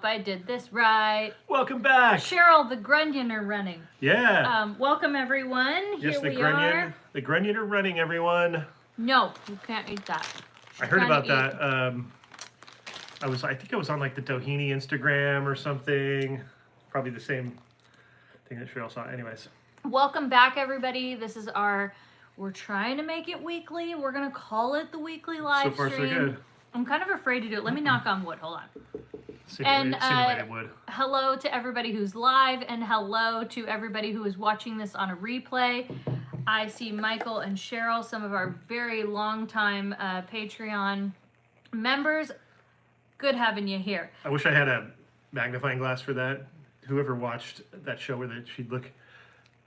I did this right. Welcome back. Cheryl, the grunion are running. Yeah. Welcome everyone. Yes, Here we are. The grunion are running, everyone. No, you can't eat that. I heard about that. I think I was on like the Doheny Instagram or something. Probably the same thing that Cheryl saw. Anyways. Welcome back, everybody. This is we're trying to make it weekly. We're going to call it the weekly live stream. So far, so good. I'm kind of afraid to do it. Let me knock on wood. Hold on. Simulated wood. Hello to everybody who's live, and hello to everybody who is watching this on a replay. I see Michael and Cheryl, some of our very long-time Patreon members. Good having you here. I wish I had a magnifying glass for that. Whoever watched that show where she'd look...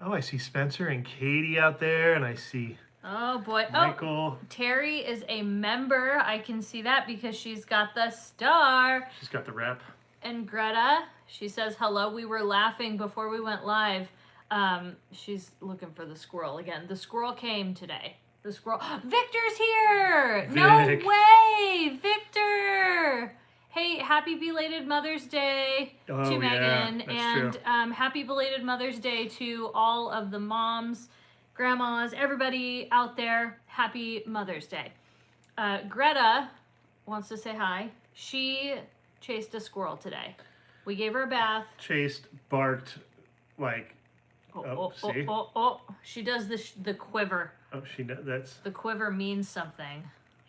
Oh, I see Spencer and Katie out there, and I see... Oh boy. Michael. Oh, Terry is a member. I can see that because she's got the star. She's got the rep. And Greta, she says hello. We were laughing before we went live. She's looking for the squirrel again. The squirrel came today. The squirrel. Victor's here! Vic. No way! Victor! Hey, happy belated Mother's Day to Megan. And happy belated Mother's Day to all of the moms, grandmas, everybody out there. Happy Mother's Day. Greta wants to say hi. She chased a squirrel today. We gave her a bath. Chased, barked, like... see? She does the quiver. Oh, that's... The quiver means something.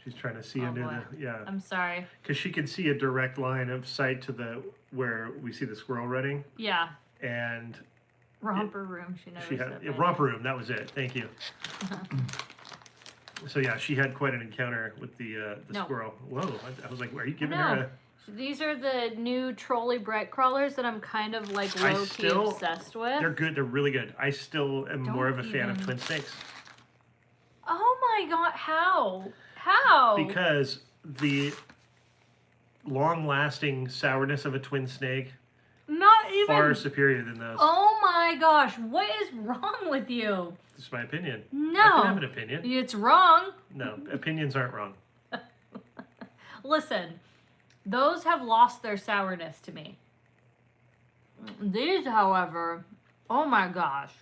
She's trying to see under the... Yeah. I'm sorry. Because she can see a direct line of sight to where we see the squirrel running. Yeah. And... Romper room, she knows. Romper room, that was it. Thank you. So yeah, she had quite an encounter with the squirrel. Whoa, I was like, are you giving her a... These are the new trolley bright crawlers that I'm kind of like low-key obsessed with. They're good. They're really good. I still am more of a fan of twin snakes. Oh my god, how? How? Because the long-lasting sourness of a twin snake not even far superior than those. Oh my gosh, what is wrong with you? This is my opinion. No. I can have an opinion. It's wrong. No, opinions aren't wrong. Listen, those have lost their sourness to me. These, however, oh my gosh.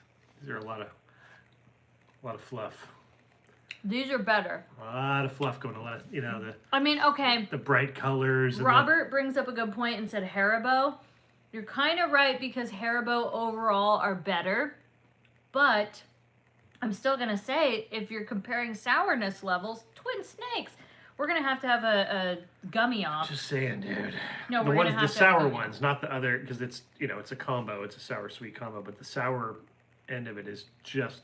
These are a lot of fluff. These are better. A lot of fluff going on. I mean, okay. The bright colors. Robert brings up a good point and said Haribo. You're kind of right because Haribo overall are better. But I'm still going to say, if you're comparing sourness levels, twin snakes, we're going to have a gummy off. Just saying, dude. No, we're going to have the sour ones, not the other, because it's, it's a combo. It's a sour-sweet combo. But the sour end of it is just,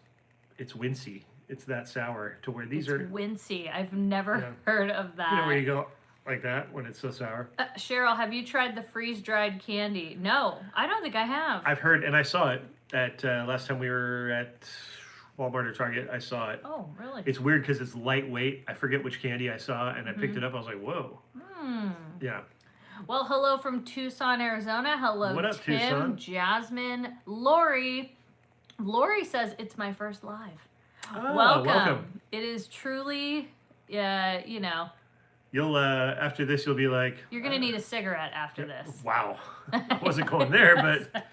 it's wincy. It's that sour to where these are... wincy. I've never heard of that. You know where you go like that when it's so sour? Cheryl, have you tried the freeze-dried candy? No, I don't think I have. I've heard, and I saw it at last time we were at Walmart or Target. I saw it. Oh, really? It's weird because it's lightweight. I forget which candy I saw, and I picked it up. I was like, whoa. Yeah. Well, hello from Tucson, Arizona. Hello, what up, Tim, Tucson? Jasmine, Lori. Lori says, it's my first live. Oh, welcome. It is truly, You'll, after this, you'll be like... You're going to need a cigarette after this. Wow. I wasn't going there, but...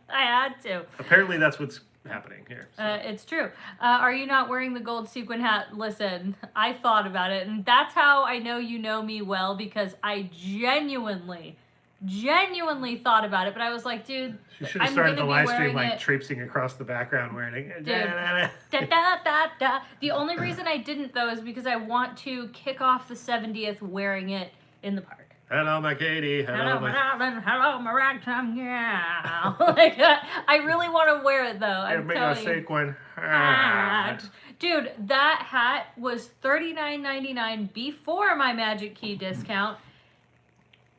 I had to. Apparently that's what's happening here. So. It's true. Are you not wearing the gold sequin hat? Listen, I thought about it, and that's how I know you know me well, because I genuinely thought about it, but I was like, dude, she should have started the live stream like traipsing across the background wearing it. The only reason I didn't, though, is because I want to kick off the 70th wearing it in the park. Hello, my Katie. Hello, my darling. Hello, my ragtime gal. I really want to wear it, though. I'm telling you. Sequin. Dude, that hat was $39.99 before my Magic Key discount.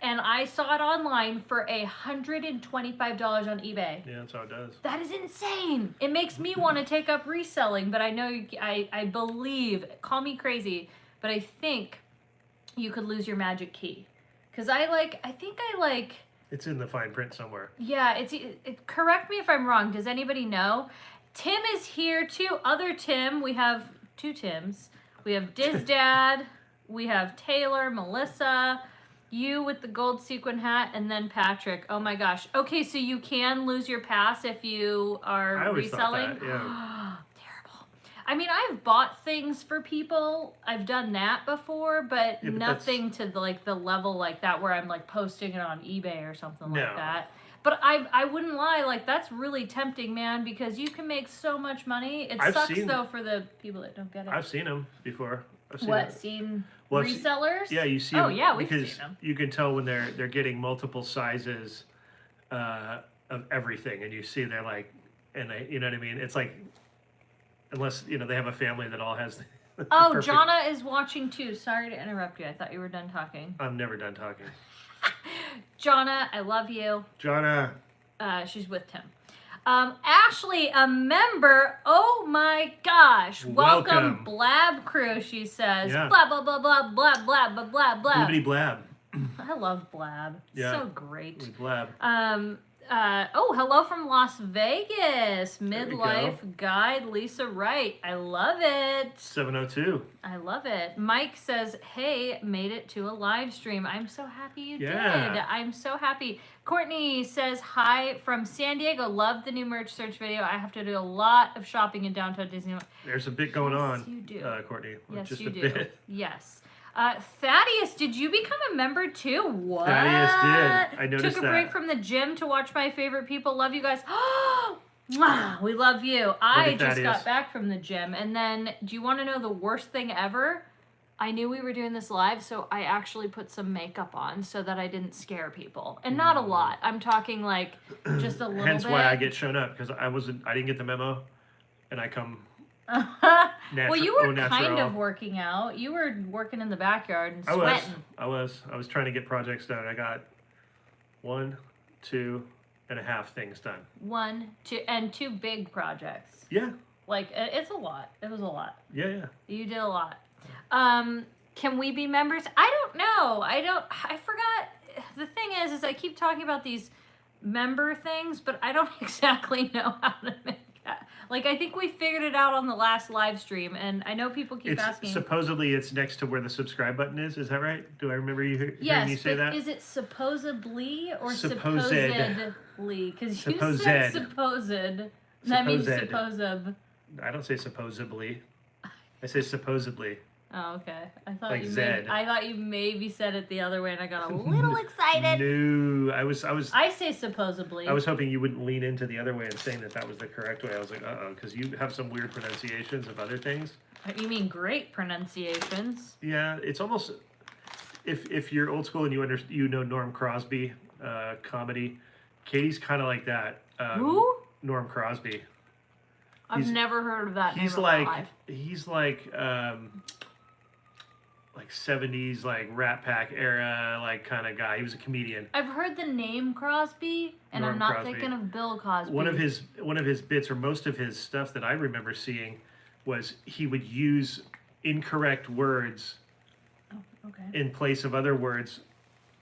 And I saw it online for $125 on eBay. Yeah, that's how it does. That is insane. It makes me want to take up reselling, but I know, I believe, call me crazy, but I think you could lose your Magic Key. Because I think I like... It's in the fine print somewhere. Yeah, correct me if I'm wrong. Does anybody know? Tim is here too. Other Tim. We have two Tims. We have Diz Dad. We have Taylor, Melissa. You with the gold sequin hat, and then Patrick. Oh my gosh. Okay, so you can lose your pass if you are I always reselling. thought that, yeah. Terrible. I mean, I've bought things for people. I've done that before, but, Yeah, but nothing to the level like that where I'm like posting it on eBay or something like No. that. But I wouldn't lie, like that's really tempting, man, because you can make so much money. It I've sucks seen- though for the people that don't get it. I've seen them before. I've seen What them. seen Well, I've seen- resellers? Yeah, you see. Oh them yeah, we've because seen them. you can tell when they're getting multiple sizes of everything, and you see they're like, and they, you know what I mean? It's like, unless they have a family that all has. the Oh, perfect- Jonna is watching too. Sorry to interrupt you. I thought you were done talking. I'm never done talking. Jonna, I love you. Jonna. She's with Tim. Ashley, a member. Oh my gosh. Welcome, Welcome. Blab Crew, she says. Yeah. Blah, blah, blah, blah, blah, blah, blah, blah, blah. Blibbity blab. I love Blab. Yeah. So great. We blab. Hello from Las Vegas. we Midlife guide, Lisa Wright. I love it. 702. I love it. Mike says, hey, made it to a live stream. I'm so happy you Yeah. did. I'm so happy. Courtney says, hi from San Diego. Love the new merch search video. I have to do a lot of shopping in downtown Disneyland. There's a bit going Yes, on. you do. Courtney. Yes, Just you a do. bit. Yes. Thaddeus, did you become a member too? What? Thaddeus did. I noticed Took a break that. from the gym to watch my favorite people. Love you guys. Mwah, we love you. I you, just Thaddeus. got back from the gym. And then, do you want to know the worst thing ever? I knew we were doing this live, so I actually put some makeup on so that I didn't scare people. And not a lot. I'm talking like just a little Hence bit. why I get shown up, because I didn't get the memo, and I come. Well, you were au kind naturel. of working out. You were working in the backyard and I sweating. was trying to get projects done. I got 1, 2.5 things done. 1, 2, and 2 big projects. Yeah, Like, it's a lot. It was a lot. yeah. You did a lot. Can we be members? I don't know. I forgot. The thing is I keep talking about these member things, but I don't exactly know how to make that. Like, I think we figured it out on the last live stream, and I know people keep asking. Supposedly it's next to where the subscribe button is. Is that right? Do I remember hearing you say that? Is it supposedly or Supposed. supposedly? Because you Supposed. said supposed. That means Supposed. supposed. I don't say supposedly. I say supposedly. Oh, okay. I thought Like you Zed. I thought you maybe said it the other way, and I got a little excited. No, I say supposedly. was hoping you wouldn't lean into the other way and saying that was the correct way. I was like, because you have some weird pronunciations of other things. You mean great pronunciations? Yeah, it's almost if you're old school and you know Norm Crosby comedy. Katie's kind of like that. Who? Norm Crosby. I've never heard of that. He's name in my life. he's like 70s like Rat Pack era like kind of guy. He was a comedian. I've heard the name Crosby, and Norm I'm not Crosby. thinking of Bill Cosby. One of his bits, or most of his stuff that I remember seeing, was he would use incorrect words in place of other words,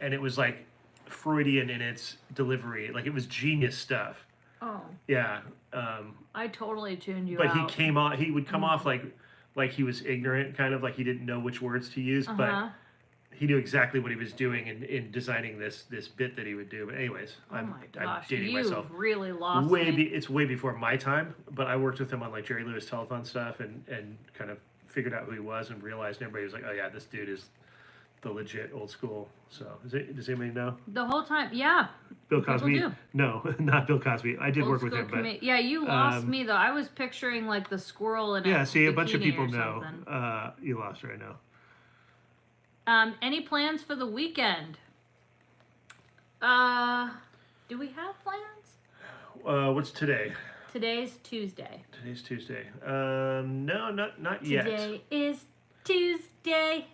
and it was like Freudian in its delivery. Like, it was genius stuff. Oh. Yeah. I totally tuned you But out. he would come off like he was ignorant, kind of like he didn't know which words to use, but he knew exactly what he was doing in designing this bit that he would do. But anyways, I'm dating myself. Really lost me. It's way before my time, but I worked with him on like Jerry Lewis Telethon stuff and kind of figured out who he was and realized everybody was like, oh yeah, this dude is the legit old school. So does anybody know? The whole time, yeah. Bill Cosby? do. No, not Bill Cosby. I did Old work with school him, but yeah, you lost me though. I was picturing like the squirrel in yeah. See, a bunch of bikini people or know. something. You lost right now. Any plans for the weekend? Do we have plans? What's today? Today's Tuesday. Today's Tuesday. No, not yet. Today is Tuesday.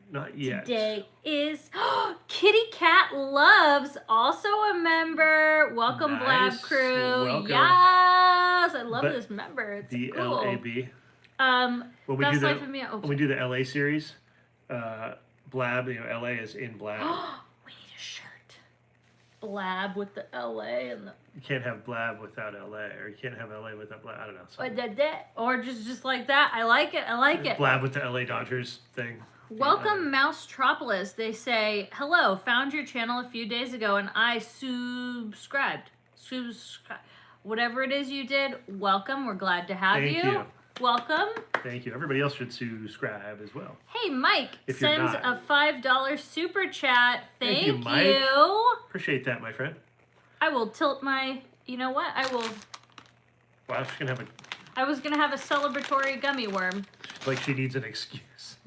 Not yet. Today is Kitty Cat Loves, also a member. Welcome, Blab Nice. Crew. Welcome. Yes, I love But this member. It's The cool. LAB. When When Best Life of Me. Oh, when we do the LA series, Blab, LA is in Blab. we need a shirt. Blab with the LA and the. You can't have Blab without LA, or you can't have LA without Blab. I don't know. Or just like that. I like it. I like it. Blab with the LA Dodgers thing. Welcome, Mousetropolis. They say, hello, found your channel a few days ago and I subscribed. Whatever it is you did, welcome. We're glad to have Thank you. Welcome. Thank you. Everybody else should subscribe as well. Hey, Mike If you're sends not. a $5 super chat. Thank you, Mike. you. Appreciate that, my friend. I will tilt my, you know what? Wow, she's going to have I was going to have a celebratory gummy worm. like she needs an excuse.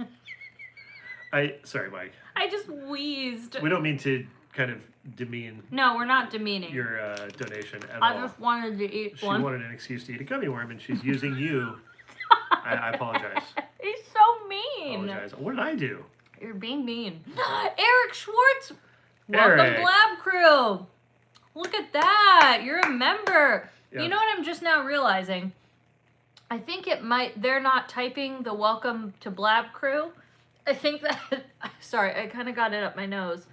Sorry, Mike. I just wheezed. We don't mean to kind of demean No, we're not demeaning. your donation at I all. just wanted to eat She one. wanted an excuse to eat a gummy worm, and she's using you. I apologize. He's so mean. Apologize. What did I do? You're being mean. Eric Schwartz. Welcome, Eric. Blab Crew. Look at that. You're a member. Yeah. You know what I'm just now realizing? I think they're not typing the welcome to Blab Crew. I think that, sorry, I kind of got it up my nose.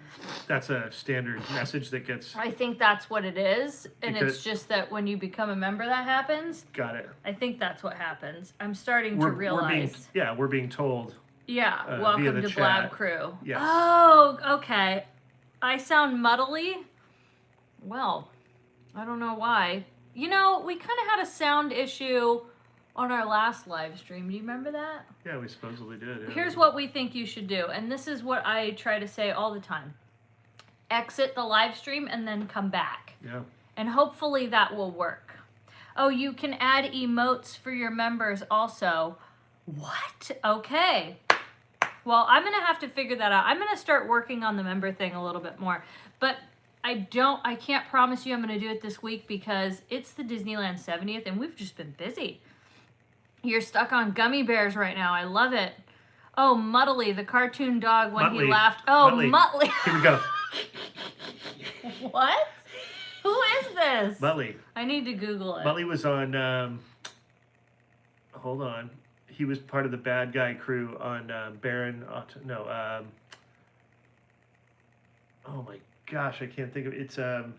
That's a standard message that gets... I think that's what it is. And Because- it's just that when you become a member that happens. Got it. I think that's what happens. I'm starting to realize. We're being told. Yeah, via welcome the to Blab chat. Crew. Yes. Oh, okay. I sound muddly. Well, I don't know why. You know, we kind of had a sound issue on our last live stream. Do you remember that? Yeah, we supposedly did. Yeah. Here's what we think you should do, and this is what I try to say all the time. Exit the live stream and then come back. Yeah. And hopefully that will work. Oh, you can add emotes for your members also. What? Okay. Well, I'm going to have to figure that out. I'm going to start working on the member thing a little bit more. But I can't promise you I'm going to do it this week because it's the Disneyland 70th and we've just been busy. You're stuck on gummy bears right now. I love it. Oh, Muddley, the cartoon dog when he Muttley. laughed. Oh, Muttley. Muttley. Here we go. What? Who is this? Muttley. I need to Google it. Muttley was on... hold on. He was part of the bad guy crew on Baron... oh my gosh, I can't think of it. It's... man,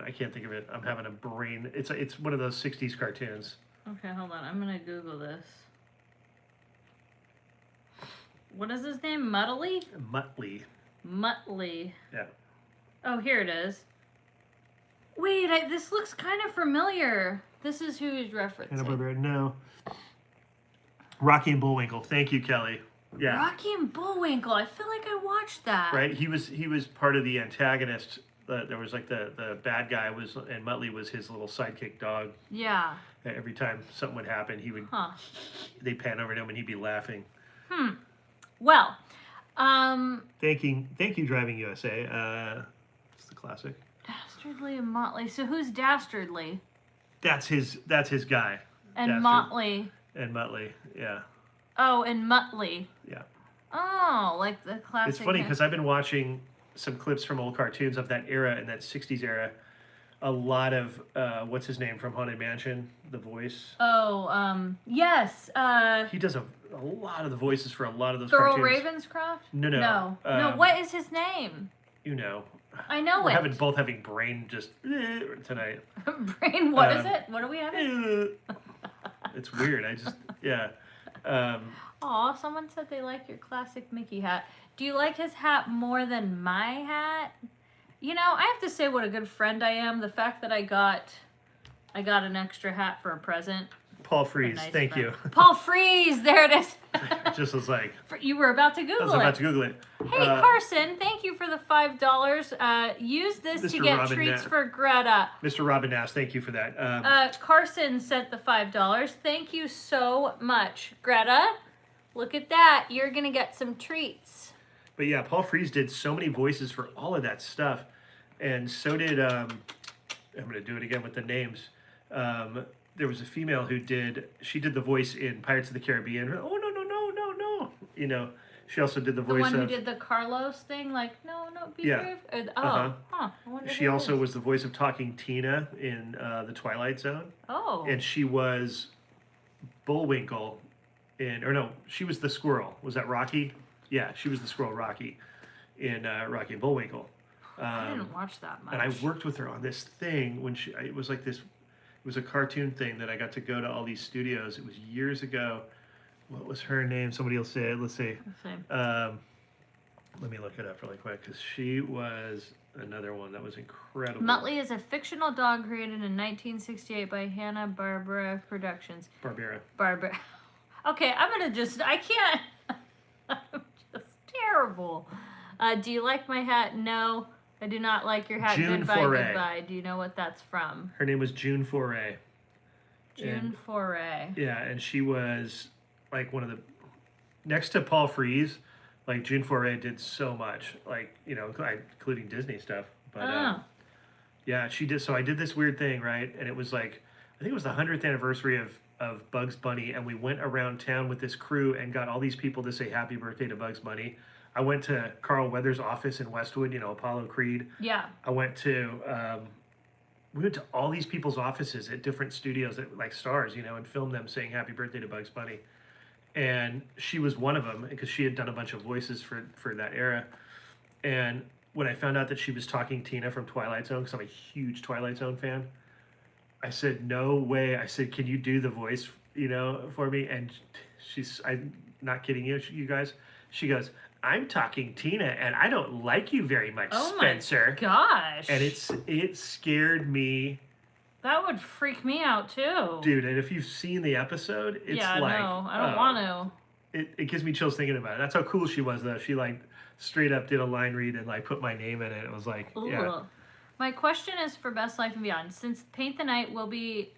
I can't think of it. I'm having a brain... It's one of those 60s cartoons. Okay, hold on. I'm going to Google this. What is his name? Muttley? Muttley. Muttley. Yeah. Oh, here it is. Wait, this looks kind of familiar. This is who he's referencing. No. Rocky and Bullwinkle. Thank you, Kelly. Yeah. Rocky and Bullwinkle. I feel like I watched that. Right? He was part of the antagonist. There was like the bad guy was, and Muttley was his little sidekick dog. Yeah. Every time something would happen, he would. Huh. They pan over to him and he'd be laughing. Well, Thank you, Driving USA. It's the classic. Dastardly and Motley. So who's Dastardly? That's his guy. And Dastard. Motley. And Muttley, yeah. Oh, and Muttley. Yeah. Oh, like the classic. It's funny because I've been watching some clips from old cartoons of that era, in that 60s era. A lot of, what's his name from Haunted Mansion? The voice. Oh, yes. He does a lot of the voices for a lot of those Thurl cartoons. Ravenscroft? No. No, what is his name? You know. I know We're it. both having brain just tonight. Brain, what is it? What are we having? It's weird. Yeah. Aw, someone said they like your classic Mickey hat. Do you like his hat more than my hat? You know, I have to say what a good friend I am. The fact that I got an extra hat for a present. Paul Frees, Nice thank friend. you. Paul Frees, there it is. It just was like, You were about to I Google was it. about to Google it. Hey, Carson, thank you for the $5. Use this to Mr. get Robin treats Nat. for Greta. Mr. Robin Nass, thank you for that. Carson sent the $5. Thank you so much. Greta, look at that. You're going to get some treats. But yeah, Paul Frees did so many voices for all of that stuff. And so did, I'm going to do it again with the names. There was a female who did the voice in Pirates of the Caribbean. Oh, no. You know, she also did the voice The one who of... did the Carlos thing, like, no, be Yeah. brave. Uh-huh. I wonder She who it also is. was the voice of Talking Tina in the Twilight Zone. Oh. And she was Bullwinkle she was the squirrel. Was that Rocky? Yeah, she was the squirrel Rocky in Rocky and Bullwinkle. I didn't watch that much. And I worked with her on this thing when it was like this, it was a cartoon thing that I got to go to all these studios. It was years ago What was her name? Somebody will say it. Let's see. Same. Let me look it up really quick because she was another one that was incredible. Muttley is a fictional dog created in 1968 by Hanna-Barbera Productions. Barbera. Okay, I can't. I'm just terrible. Do you like my hat? No, I do not like your hat. June Goodbye, Foray. goodbye. Do you know what that's from? Her name was June Foray. June Foray. Yeah, and she was like one of the next to Paul Frees. Like June Foray did so much, like including Disney stuff. But yeah, she did. So I did this weird thing, right? And it was like I think it was the 100th anniversary of Bugs Bunny, and we went around town with this crew and got all these people to say happy birthday to Bugs Bunny. I went to Carl Weathers' office in Westwood, Apollo Creed. Yeah. I went to we went to all these people's offices at different studios, like Stars, and filmed them saying happy birthday to Bugs Bunny. And she was one of them because she had done a bunch of voices for that era. And when I found out that she was talking Tina from Twilight Zone, because I'm a huge Twilight Zone fan, I said, no way. I said, can you do the voice, for me? And I'm not kidding you guys. She goes, I'm talking Tina, and I don't like you very much, Spencer. Oh my gosh. And it scared me. That would freak me out too. Dude, and if you've seen the episode, it's like... no, I don't want to. It gives me chills thinking about it. That's how cool she was, though. She, straight up did a line read and, put my name in it. It was like, Ooh. yeah. My question is for Best Life and Beyond. Since the Paint the Night will be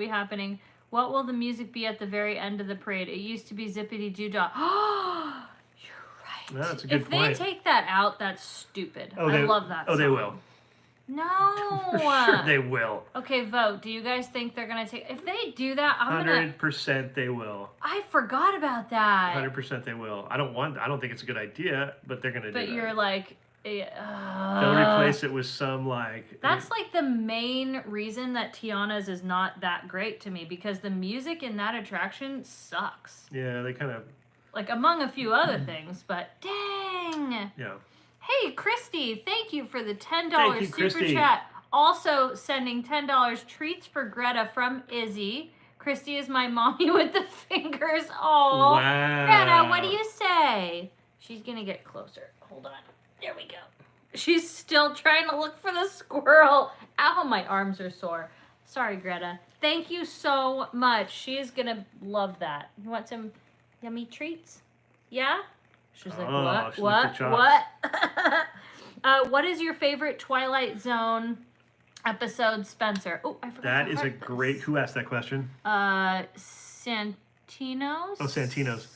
happening, what will the music be at the very end of the parade? It used to be Zippity Doo Dah. Oh, you're right. No, that's a good point. If they take that out, that's stupid. I love that song. Oh, they will. No. For sure they will. Okay, vote. Do you guys think they're going to take... If they do that, I'm going to... 100% they will. I forgot about that. 100% they will. I don't think it's a good idea, but they're going to do that. But you're like... They'll replace it with some That's the main reason that Tiana's is not that great to me, because the music in that attraction sucks. Yeah, they kind of... among a few other things, but dang. Yeah. Hey, Christy, thank you for the $10 Thank you, super Christy. chat. Also sending $10 treats for Greta from Izzy. Christy is my mommy with the fingers. Oh, wow. Greta, what do you say? She's going to get closer. Hold on. There we go. She's still trying to look for the squirrel. Ow, my arms are sore. Sorry, Greta. Thank you so much. She is going to love that. You want some yummy treats? Yeah? She's like, what? What is your favorite Twilight Zone episode, Spencer? Oh, I forgot. That is a great... Who asked that question? Santinos? Oh, Santinos.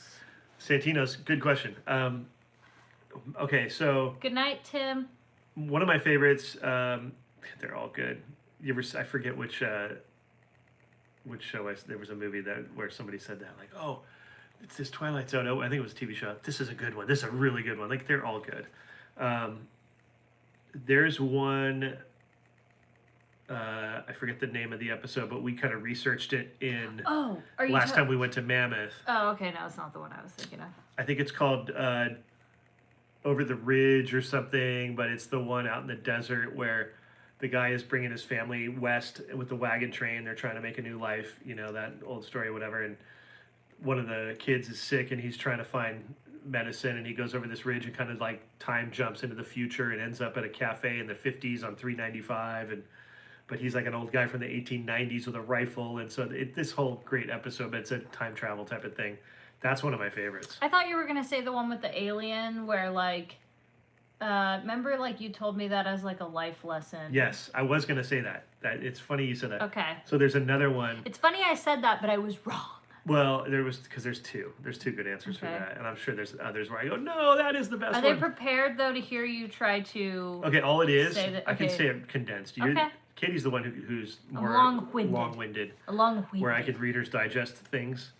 Santinos, good question. Okay, so... Good night, Tim. One of my favorites, they're all good. I forget which show there was a movie where somebody said that, oh, it's this Twilight Zone. Oh, I think it was a TV show. This is a good one. This is a really good one. They're all good. There's one, I forget the name of the episode, but we kind of researched it in last time we went to Mammoth. Oh, okay. No, it's not the one I was thinking of. I think it's called Over the Ridge or something, but it's the one out in the desert where the guy is bringing his family west with the wagon train. They're trying to make a new life, that old story, whatever. And one of the kids is sick and he's trying to find medicine, and he goes over this ridge and kind of time jumps into the future and ends up at a cafe in the 50s on 395. But he's an old guy from the 1890s with a rifle. And so this whole great episode, but it's a time travel type of thing. That's one of my favorites. I thought you were going to say the one with the alien where remember you told me that as a life lesson. Yes, I was going to say that. It's funny you said that. Okay. So there's another one. It's funny I said that, but I was wrong. Well, because there's two good answers for that, and I'm sure there's others where I go, no, that is the best one. Are they prepared though to hear you try to? Okay, all it is, I can say it condensed. Katie's the one who's more long-winded. Where I could Reader's Digest things.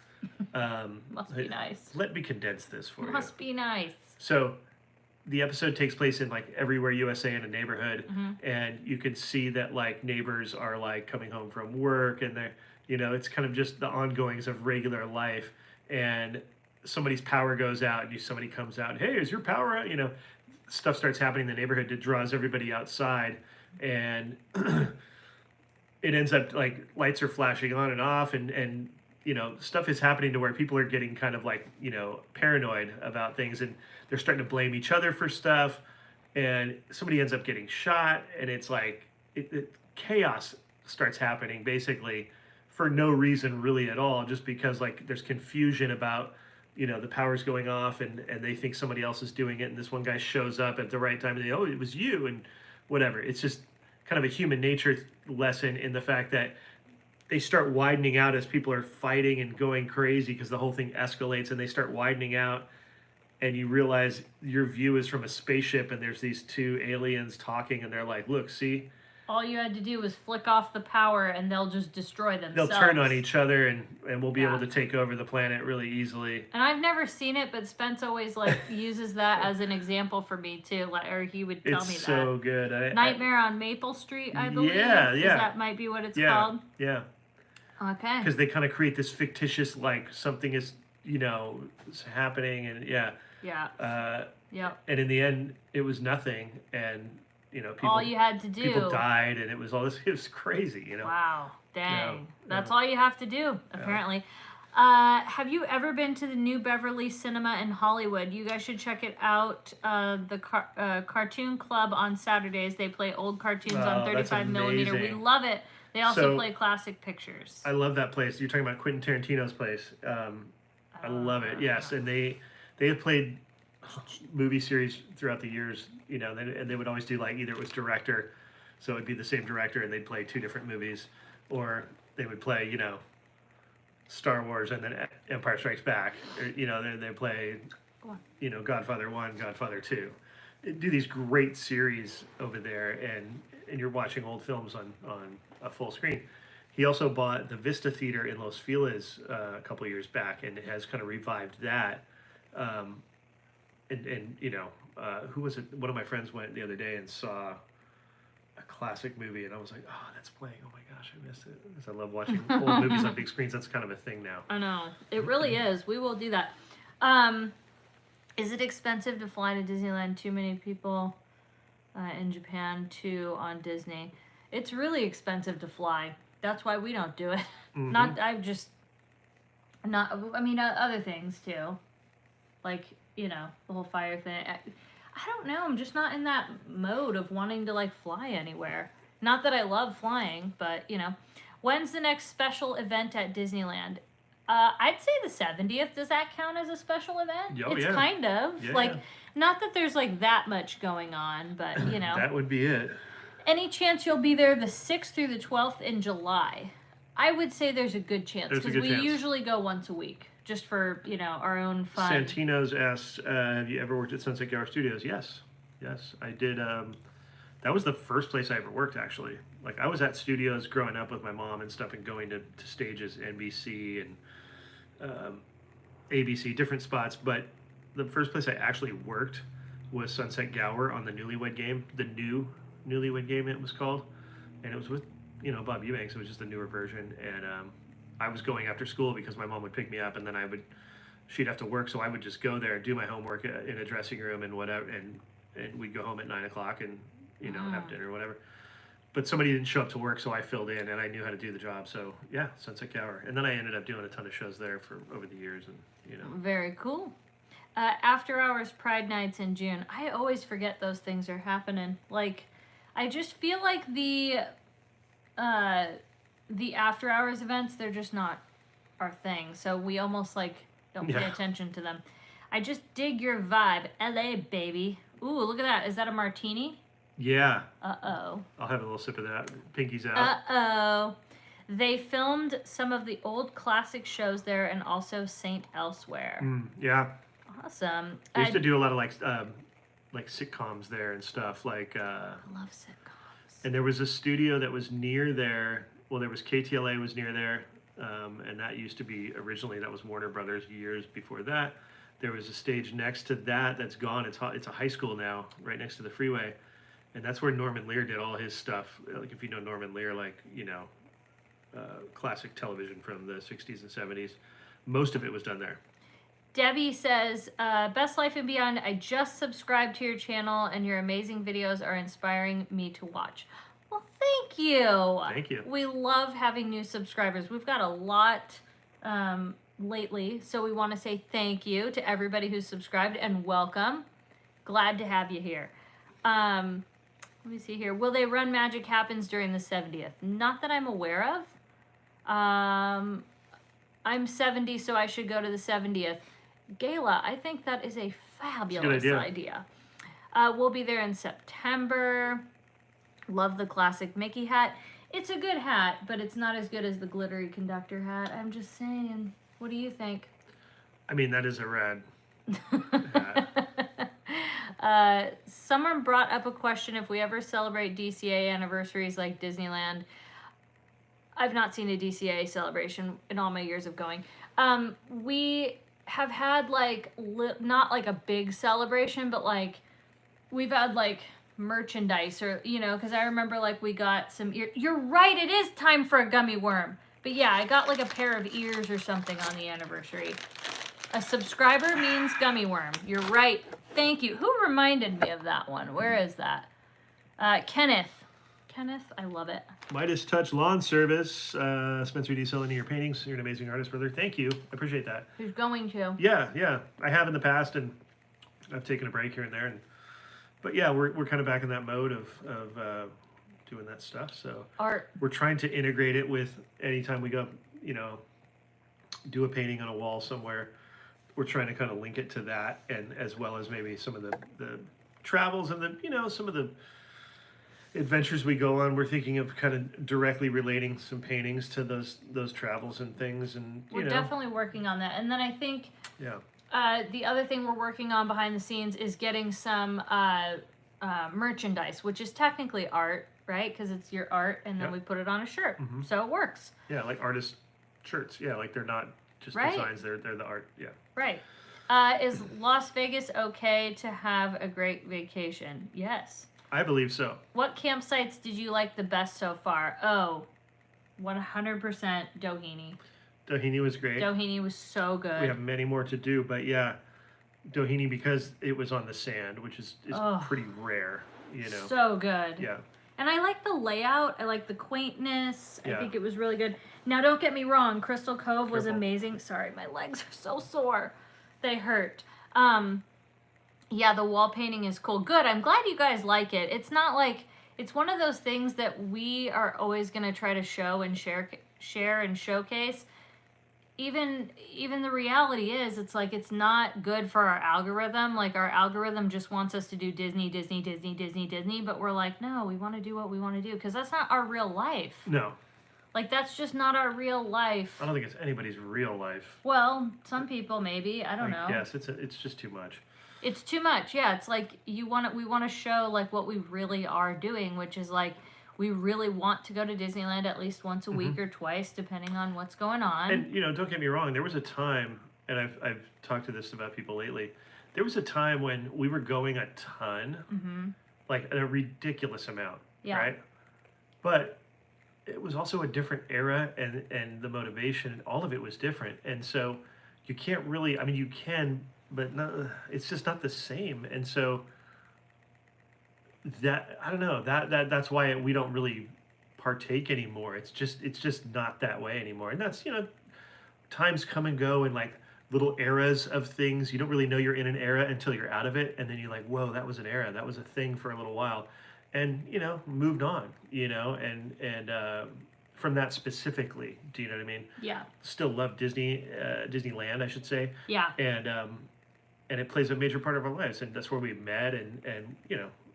Must be nice. Let me condense this for you. Must be nice. So, the episode takes place in everywhere USA in a neighborhood, and you can see that neighbors are coming home from work, and they're it's kind of just the ongoings of regular life, and somebody's power goes out, and somebody comes out, hey, is your power out? Stuff starts happening in the neighborhood that draws everybody outside, and it ends up lights are flashing on and off, and stuff is happening to where people are getting kind of like, paranoid about things, and they're starting to blame each other for stuff, and somebody ends up getting shot, and it's like chaos starts happening basically for no reason really at all, just because like there's confusion about the power's going off, and they think somebody else is doing it, and this one guy shows up at the right time and it was you, and whatever. It's just kind of a human nature lesson in the fact that they start widening out as people are fighting and going crazy because the whole thing escalates, and they start widening out, and you realize your view is from a spaceship, and there's these two aliens talking, and they're like, look, see, all you had to do was flick off the power and they'll just destroy themselves. They'll turn on each other, and we'll be able to take over the planet really easily. And I've never seen it, but Spence always uses that as an example for me too. Or he would tell me that. It's so good. Nightmare on Maple Street, I believe. Yeah. That might be what it's called. Yeah. Okay. Because they kind of create this fictitious, like something is, happening, and yeah. And in the end, it was nothing, and people, all you had to do. People died, and it was all this. It was crazy, Wow, dang, that's all you have to do, apparently. Have you ever been to the New Beverly Cinema in Hollywood? You guys should check it out. The Cartoon Club on Saturdays. They play old cartoons on 35 millimeter. We love it. They also play classic pictures. I love that place. You're talking about Quentin Tarantino's place. I love it. Yes, and they have played movie series throughout the years, and they would always do like either it was director, so it'd be the same director, and they'd play two different movies, or they would play Star Wars and then Empire Strikes Back, or, they play Godfather 1, Godfather 2. They do these great series over there, and you're watching old films on a full screen. He also bought the Vista Theater in Los Feliz a couple years back, and has kind of revived that. Who was it? One of my friends went the other day and saw a classic movie, and I was like, oh, that's playing. Oh my gosh, I missed it. Because I love watching old movies on big screens. That's kind of a thing now. I know. It really is. We will do that. Is it expensive to fly to Disneyland? Too many people in Japan, too, on Disney. It's really expensive to fly. That's why we don't do it. Mm-hmm. Other things, too. Like, the whole fire thing. I don't know. I'm just not in that mode of wanting to, fly anywhere. Not that I love flying, but, When's the next special event at Disneyland? I'd say the 70th. Does that count as a special event? Oh, it's yeah. kind of. Yeah. Not that there's, that much going on, but, That would be it. Any chance you'll be there the 6th through the 12th in July? I would say there's a good chance, because we usually go once a week. Just for, our own fun. Santino's asked, have you ever worked at Sunset Gower Studios? Yes, I did. That was the first place I ever worked, actually. I was at studios growing up with my mom and stuff, and going to stages, NBC and ABC, different spots. But the first place I actually worked was Sunset Gower on the Newlywed Game, the new Newlywed Game it was called. And it was with, Bob Eubanks. It was just a newer version. And I was going after school because my mom would pick me up, and then she'd have to work, so I would just go there and do my homework in a dressing room and whatever, and we'd go home at 9:00 and have dinner or whatever. But somebody didn't show up to work, so I filled in, and I knew how to do the job. So yeah, Sunset Gower, and then I ended up doing a ton of shows there for over the years, and Very cool. After Hours Pride Nights in June. I always forget those things are happening. I just feel like the after hours events, they're just not our thing. So we almost don't pay attention to them. I just dig your vibe. LA, baby. Ooh, look at that. Is that a martini? Yeah. Uh-oh. I'll have a little sip of that. Pinky's out. Uh-oh. They filmed some of the old classic shows there, and also Saint Elsewhere. Yeah. Awesome. I used to do a lot of sitcoms there and stuff. I love sitcoms. And there was a studio that was near there. Well, there was KTLA was near there, and that used to be originally, that was Warner Brothers years before that. There was a stage next to that that's gone. It's a high school now, right next to the freeway, and that's where Norman Lear did all his stuff. If you know Norman Lear, classic television from the 60s and 70s, most of it was done there. Debbie says, Best Life and Beyond, I just subscribed to your channel, and your amazing videos are inspiring me to watch. Well, thank you. Thank you. We love having new subscribers. We've got a lot lately. So we want to say thank you to everybody who's subscribed and welcome. Glad to have you here. Let me see here. Will they run Magic Happens during the 70th? Not that I'm aware of. I'm 70, so I should go to the 70th. Gala, I think that is a fabulous idea. We'll be there in September. Love the classic Mickey hat. It's a good hat, but it's not as good as the glittery conductor hat. I'm just saying. What do you think? I mean, that is a rad hat. Someone brought up a question if we ever celebrate DCA anniversaries like Disneyland. I've not seen a DCA celebration in all my years of going. We have had like not like a big celebration, but like we've had like merchandise or because I remember like we got some you're right, it is time for a gummy worm. But yeah, I got like a pair of ears or something on the anniversary. A subscriber means gummy worm. You're right. Thank you. Who reminded me of that one? Where is that? Kenneth, I love it. Midas Touch Lawn Service. Spencer D. selling your paintings. You're an amazing artist, brother. Thank you. I appreciate that. Who's going to? Yeah. I have in the past, and I've taken a break here and there. But yeah, we're kind of back in that mode of doing that stuff. So art. We're trying to integrate it with anytime we go, do a painting on a wall somewhere. We're trying to kind of link it to that, and as well as maybe some of the travels and some of the adventures we go on. We're thinking of kind of directly relating some paintings to those travels and things, and we're definitely working on that. And then I think the other thing we're working on behind the scenes is getting some merchandise, which is technically art, right? Because it's your art, and then we put it on a shirt, so it works. Yeah, like artist shirts. Yeah, like they're not just designs; they're the art. Yeah. Right. Is Las Vegas okay to have a great vacation? Yes. I believe so. What campsites did you like the best so far? 100% Doheny. Doheny was great. Doheny was so good. We have many more to do, but yeah, Doheny, because it was on the sand, which is pretty rare, So good. Yeah. And I like the layout. I like the quaintness. I think it was really good. Now, don't get me wrong. Crystal Cove was amazing. Sorry, my legs are so sore. They hurt. Yeah, the wall painting is cool. Good. I'm glad you guys like it. It's not like, it's one of those things that we are always going to try to show and share and showcase. Even the reality is, it's like, it's not good for our algorithm. Like, our algorithm just wants us to do Disney, but we're like, no, we want to do what we want to do, because that's not our real life. No. Like, that's just not our real life. I don't think it's anybody's real life. Well, some people maybe. I don't know. Yes, it's just too much. It's too much. Yeah, it's like we want to show like what we really are doing, which is like we really want to go to Disneyland at least once a week or twice, depending on what's going on. And don't get me wrong, there was a time, and I've talked to this about people lately. There was a time when we were going a ton, like a ridiculous amount, right? But it was also a different era, and the motivation, and all of it was different. And so you can't really, I mean, you can, but it's just not the same. And so that, I don't know, that's why we don't really partake anymore. It's just not that way anymore. And that's, times come and go, and like little eras of things. You don't really know you're in an era until you're out of it. And then you're like, whoa, that was an era. That was a thing for a little while. And, moved on, and from that specifically, do you know what I mean? Yeah. Still love Disneyland, I should say. Yeah. And it plays a major part of our lives, and that's where we met, and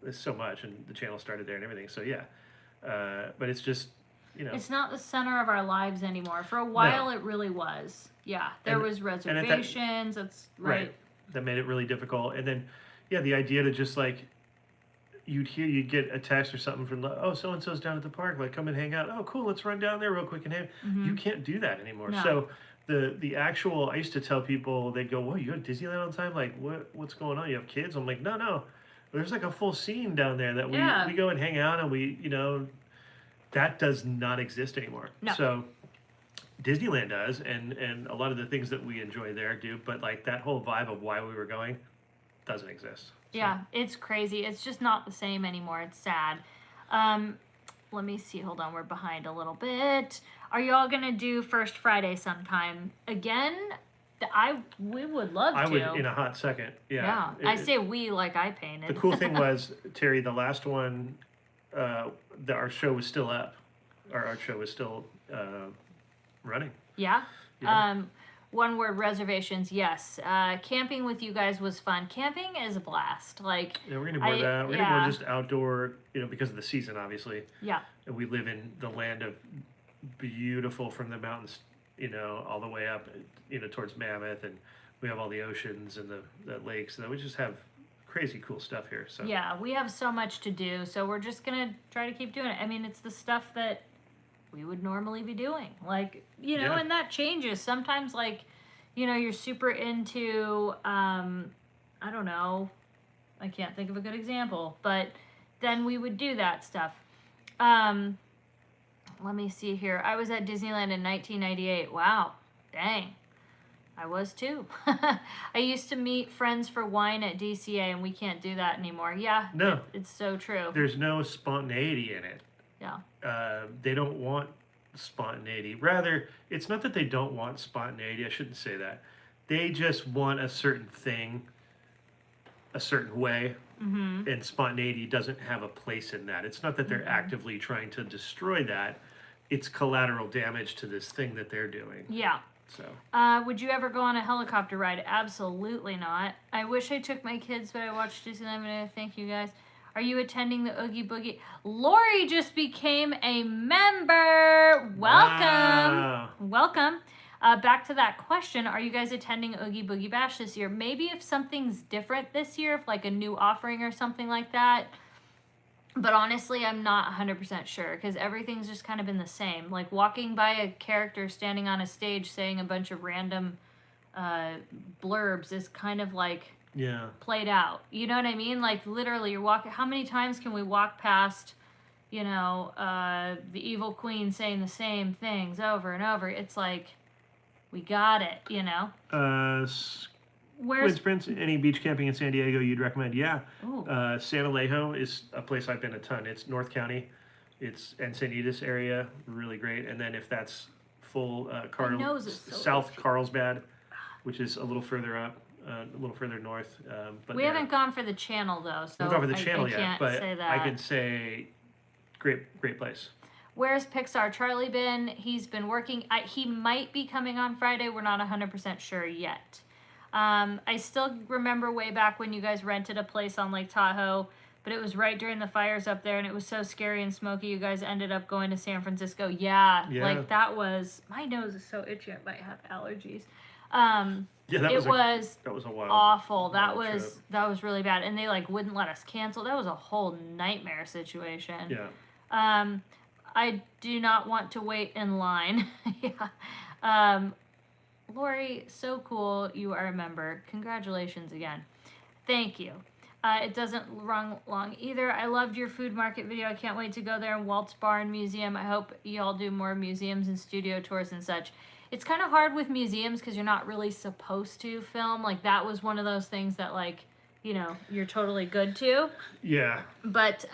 there's so much, and the channel started there and everything. So yeah, but it's just, it's not the center of our lives anymore. For a while, it really was. Yeah, there was reservations. That's right. That made it really difficult, and then the idea to just like, you'd get a text or something from so and so's down at the park, like come and hang out. Oh cool, let's run down there real quick and hang. You can't do that anymore. No. So the actual, I used to tell people, they'd go, "Whoa, you go to Disneyland all the time? Like what's going on? You have kids?" I'm like, no. There's like a full scene down there that we go and hang out, and we that does not exist anymore. No. So Disneyland does, and a lot of the things that we enjoy there do, but like that whole vibe of why we were going doesn't exist. So. Yeah, it's crazy. It's just not the same anymore. It's sad. let me see. Hold on, we're behind a little bit. Are you all gonna do First Friday sometime again? We would love to. I would in a hot second. Yeah. I say we like I painted. The cool thing was, Terry, the last one, our show was still up. Our art show was still running. Yeah. Yeah. One word, reservations. Yes. Camping with you guys was fun. Camping is a blast. Like. Yeah, we're gonna do more of that. We're gonna go just outdoor, because of the season, obviously. Yeah. And we live in the land of beautiful from the mountains, all the way up, towards Mammoth, and we have all the oceans and the lakes, and we just have crazy cool stuff here. So yeah, we have so much to do, so we're just gonna try to keep doing it. I mean, it's the stuff that we would normally be doing, like, Yeah. and that changes sometimes. Like, you're super into I don't know, I can't think of a good example, but then we would do that stuff. Let me see here. I was at Disneyland in 1998. Wow. Dang. I was too. I used to meet friends for wine at DCA, and we can't do that anymore. Yeah. No. It's so true. There's no spontaneity in it. Yeah. They don't want spontaneity. Rather, it's not that they don't want spontaneity. I shouldn't say that. They just want a certain thing a certain way. Mm-hmm. And spontaneity doesn't have a place in that. It's not that they're actively trying to destroy that. It's collateral damage to this thing that they're doing. Yeah. So. Would you ever go on a helicopter ride? Absolutely not. I wish I took my kids, but I watched Disneyland video. Thank you guys. Are you attending the Oogie Boogie? Lori just became a member. Welcome. Wow. Welcome. Back to that question. Are you guys attending Oogie Boogie Bash this year? Maybe if something's different this year, if like a new offering or something like that. But honestly, I'm not 100% sure because everything's just kind of been the same. Like walking by a character standing on a stage saying a bunch of random blurbs is kind of like played out. You know what I mean? Like literally you're walking. How many times can we walk past, the evil queen saying the same things over and over? It's like, we got it, Where's Prince? Any beach camping in San Diego you'd recommend? Yeah. Ooh. San Alejo is a place I've been a ton. It's North County. It's Encinitas area. Really great. And then if that's full, South Carlsbad, which is a little further up, a little further north. But we haven't gone for the channel, though. So we haven't gone for the channel yet, but say that. I can say great place. Where's Pixar Charlie been? He's been working. He might be coming on Friday. We're not 100% sure yet. I still remember way back when you guys rented a place on Lake Tahoe, but it was right during the fires up there, and it was so scary and smoky. You guys ended up going to San Francisco. Yeah. Like that was, my nose is so itchy. I might have allergies. That was a wild, awful. That was really bad, and they like wouldn't let us cancel. That was a whole nightmare situation. Yeah. I do not want to wait in line. Yeah. Lori, so cool. You are a member. Congratulations again. Thank you. It doesn't run long either. I loved your food market video. I can't wait to go there and Walt's Bar and Museum. I hope y'all do more museums and studio tours and such. It's kind of hard with museums because you're not really supposed to film. Like that was one of those things that like, you're totally good to. Yeah. But,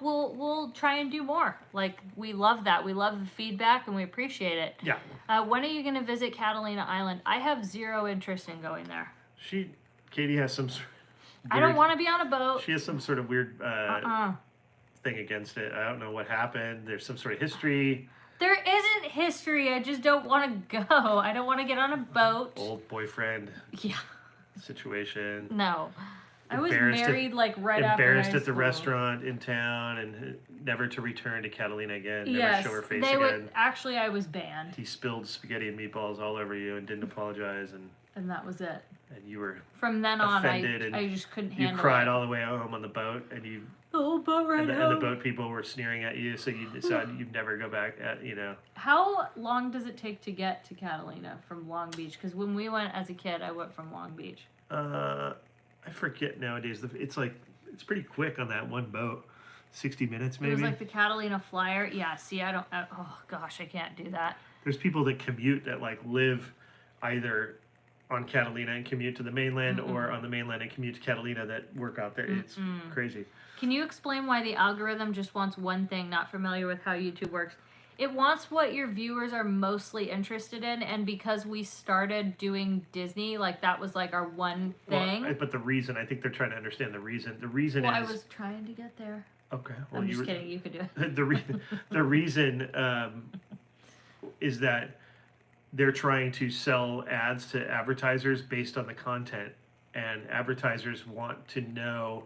we'll try and do more. Like, we love that. We love the feedback, and we appreciate it. Yeah. When are you going to visit Catalina Island? I have zero interest in going there. Katie has some sort of weird, I don't want to be on a boat. She has some sort of weird thing against it. I don't know what happened. There's some sort of history. There isn't history. I just don't want to go. I don't want to get on a boat. Old boyfriend. Yeah. Situation. No. I was married right after high school. Embarrassed at the restaurant in town and never to return to Catalina again. Never show her face again. Actually, I was banned. He spilled spaghetti and meatballs all over you and didn't apologize. And that was it. And you were from then on, offended I just couldn't handle it. You cried all the way home on the boat, and you... The whole boat ride home. And the boat people were sneering at you, so you decided you'd never go back, How long does it take to get to Catalina from Long Beach? Because when we went as a kid, I went from Long Beach. I forget nowadays. It's pretty quick on that one boat. 60 minutes maybe. It was like the Catalina Flyer. Yeah, see, oh gosh, I can't do that. There's people that commute that live either on Catalina and commute to the mainland, or on the mainland and commute to Catalina that work out there. It's crazy. Can you explain why the algorithm just wants one thing? Not familiar with how YouTube works. It wants what your viewers are mostly interested in, and because we started doing Disney, like that was like our one thing. Well, but the reason, I think they're trying to understand the reason. The reason well, is... I was trying to get there. Okay. Well, I'm just kidding. You could do it. The reason is that they're trying to sell ads to advertisers based on the content, and advertisers want to know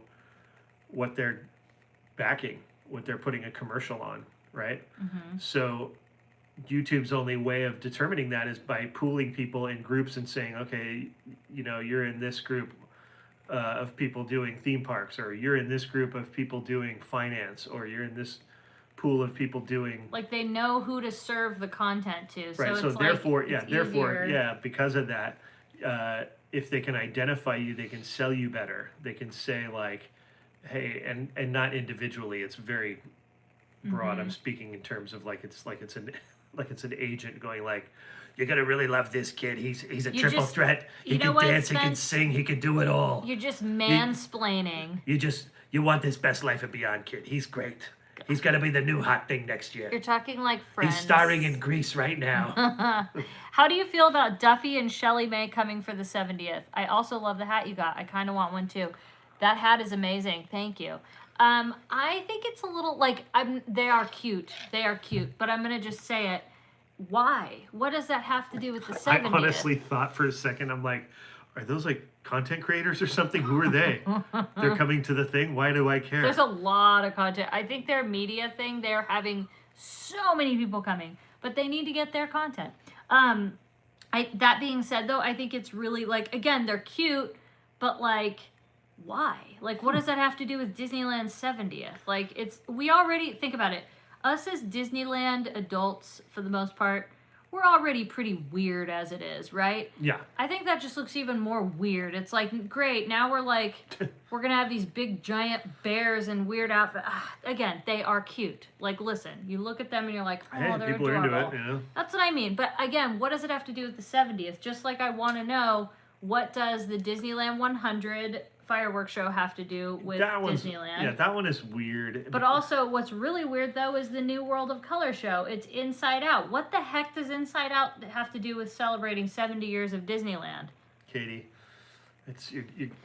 what they're backing, what they're putting a commercial on, right? So YouTube's only way of determining that is by pooling people in groups and saying, okay, you know, you're in this group of people doing theme parks, or you're in this group of people doing finance, or you're in this pool of people doing, like, they know who to serve the content to. Right. So it's therefore, like, easier. because of that, if they can identify you, they can sell you better. They can say like, hey, and not individually. It's very broad. I'm speaking in terms of like it's an agent going like, you're gonna really love this kid. He's a triple threat. He can dance, he can sing, he can do it all. You're just mansplaining. You want this Best Life and Beyond kid. He's great. He's gonna be the new hot thing next year. You're talking like Friends. He's starring in Grease right now. How do you feel about Duffy and Shelly Mae coming for the 70th? I also love the hat you got. I kind of want one too. That hat is amazing. Thank you. I think it's a little like they are cute. They are cute, but I'm gonna just say it. Why? What does that have to do with the 70th? I honestly thought for a second, I'm like, are those like content creators or something? Who are they? They're coming to the thing. Why do I care? There's a lot of content. I think their media thing, they're having so many people coming, but they need to get their content. That being said, though, I think it's really like, again, they're cute, but like, why? Like, what does that have to do with Disneyland's 70th? Like, we already, think about it. Us as Disneyland adults, for the most part, we're already pretty weird as it is, right? Yeah. I think that just looks even more weird. It's like, great, now we're like, we're going to have these big giant bears and weird outfits. Again, they are cute. Like, listen, you look at them and you're like, oh, hey, they're people adorable. are into it, you know? That's what I mean. But again, what does it have to do with the 70th? Just like I want to know, what does the Disneyland 100 fireworks show have to do with Disneyland? Yeah, that one is weird. But also, what's really weird, though, is the New World of Color show. It's Inside Out. What the heck does Inside Out have to do with celebrating 70 years of Disneyland? Katie, you're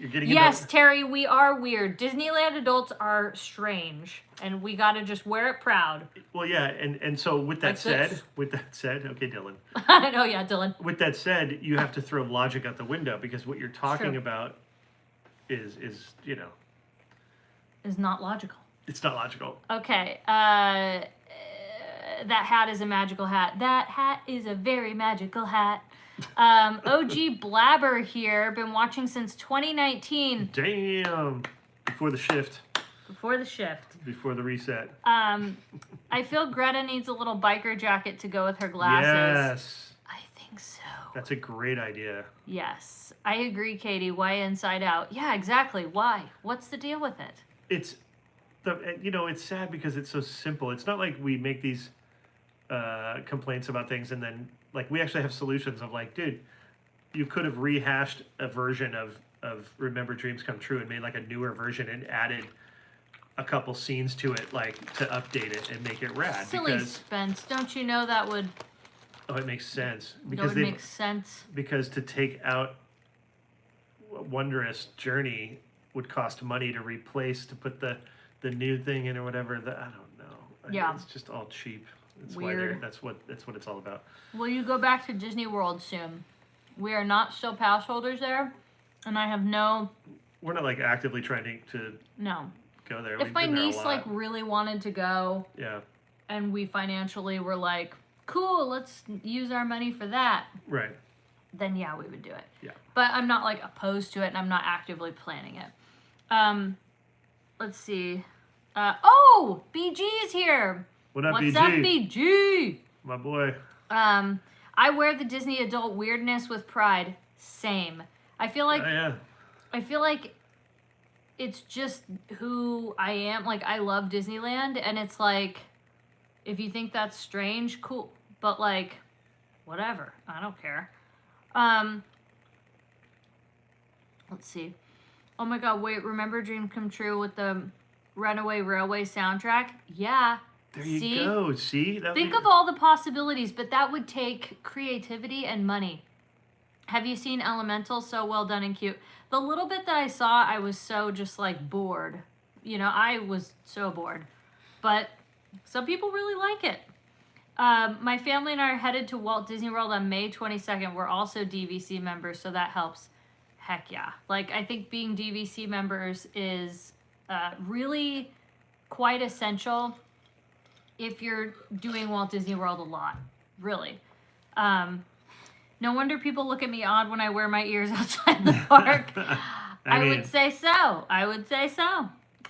getting Yes, Terry, we are weird. Disneyland adults are strange, and we got to just wear it proud. Well, yeah, and so with that said, okay, Dylan. I know, yeah, Dylan. With that said, you have to throw logic out the window, because what you're talking about is you know, is not logical. It's not logical. Okay. That hat is a magical hat. That hat is a very magical hat. OG Blabber here. Been watching since 2019. Damn. Before the shift. Before the shift. Before the reset. I feel Greta needs a little biker jacket to go with her glasses. Yes. I think so. That's a great idea. Yes. I agree, Katie. Why Inside Out? Yeah, exactly. Why? What's the deal with it? It's sad because it's so simple. It's not like we make these complaints about things and then like we actually have solutions of like, dude, you could have rehashed a version of Remember Dreams Come True and made like a newer version and added a couple scenes to it, like to update it and make it rad. Silly Spence. Don't you know that would... Oh, it makes sense. Because it makes sense. Because to take out Wondrous Journey would cost money to replace, to put the new thing in or whatever. I don't know. Yeah. It's just all cheap. That's weird. That's what it's all about. Will you go back to Disney World soon? We are not still pass holders there, and I have no... We're not like actively trying to go there. If my niece like really wanted to go, yeah, and we financially were like, cool, let's use our money for that. Right. Then yeah, we would do it. Yeah. But I'm not like opposed to it, and I'm not actively planning it. Let's see. BG is here. What up, BG? What's up, BG? My boy. I wear the Disney adult weirdness with pride. Same. I feel like. Oh, yeah. I feel like it's just who I am. Like, I love Disneyland, and it's like, if you think that's strange, cool. But like, whatever. I don't care. Let's see. Oh my God, wait, remember Dream Come True with the Runaway Railway soundtrack? Yeah. There you go. See? Think of all the possibilities, but that would take creativity and money. Have you seen Elemental? So well done and cute. The little bit that I saw, I was so just like bored. You know, I was so bored. But some people really like it. My family and I are headed to Walt Disney World on May 22nd. We're also DVC members, so that helps. Heck yeah. Like, I think being DVC members is really quite essential if you're doing Walt Disney World a lot. Really. No wonder people look at me odd when I wear my ears outside the park. I would say so.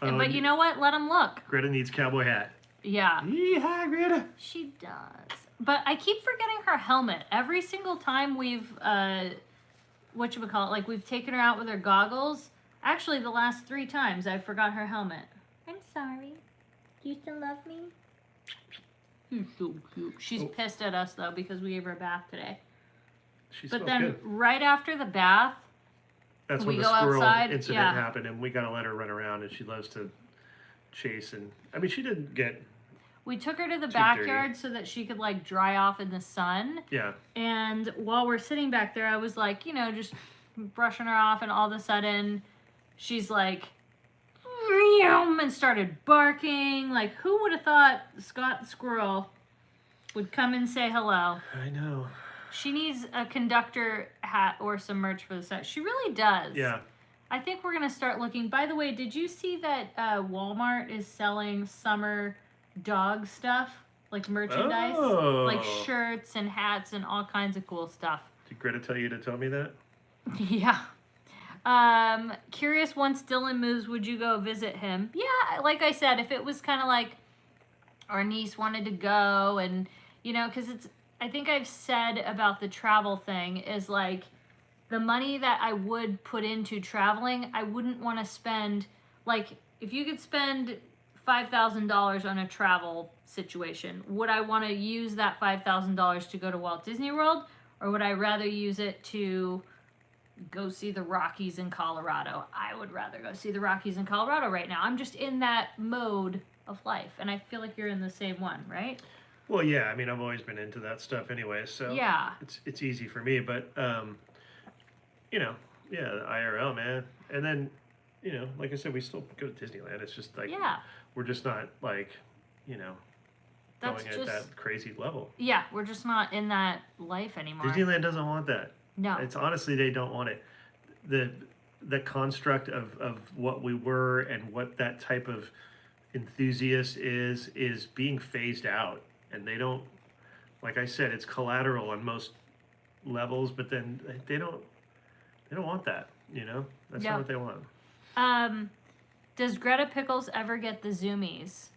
But you know what? Let them look. Greta needs cowboy hat. Yeah. Yeehaw, Greta. She does. But I keep forgetting her helmet. Every single time we've, like we've taken her out with her goggles. Actually, the last 3 times I forgot her helmet. I'm sorry. Do you still love me? You're so cute. She's pissed at us, though, because we gave her a bath today. But then good. right after the bath, that's we when the go squirrel outside. incident happened, and we got to let her run around, and she loves to chase. And I mean, she didn't get. We took her to the backyard so that she could like dry off in the sun. Yeah. And while we're sitting back there, I was like, you know, just brushing her off, and all of a sudden, she's like, and started barking. Like, who would have thought Scott the squirrel would come and say hello? I know. She needs a conductor hat or some merch for the set. She really does. Yeah. I think we're going to start looking. By the way, did you see that Walmart is selling summer dog stuff? Like merchandise? Oh. Like shirts and hats and all kinds of cool stuff. Did Greta tell you to tell me that? Yeah. Curious, once Dylan moves, would you go visit him? Yeah, like I said, if it was kind of like our niece wanted to go and, you know, because it's, I think I've said about the travel thing is like the money that I would put into traveling, I wouldn't want to spend, like, if you could spend $5,000 on a travel situation, would I want to use that $5,000 to go to Walt Disney World, or would I rather use it to go see the Rockies in Colorado? I would rather go see the Rockies in Colorado right now. I'm just in that mode of life, and I feel like you're in the same one, right? Well, yeah. I mean, I've always been into that stuff anyway, so yeah, it's easy for me. But you know, yeah, the IRL, man. And then, you know, like I said, we still go to Disneyland. It's just like we're just not like, you know, going at that crazy level. Yeah, we're just not in that life anymore. Disneyland doesn't want that. No. It's honestly, they don't want it. The construct of what we were and what that type of enthusiast is being phased out. And they don't, like I said, it's collateral on most levels, but then they don't want that, you know? That's not what they want. Does Greta Pickles ever get the zoomies?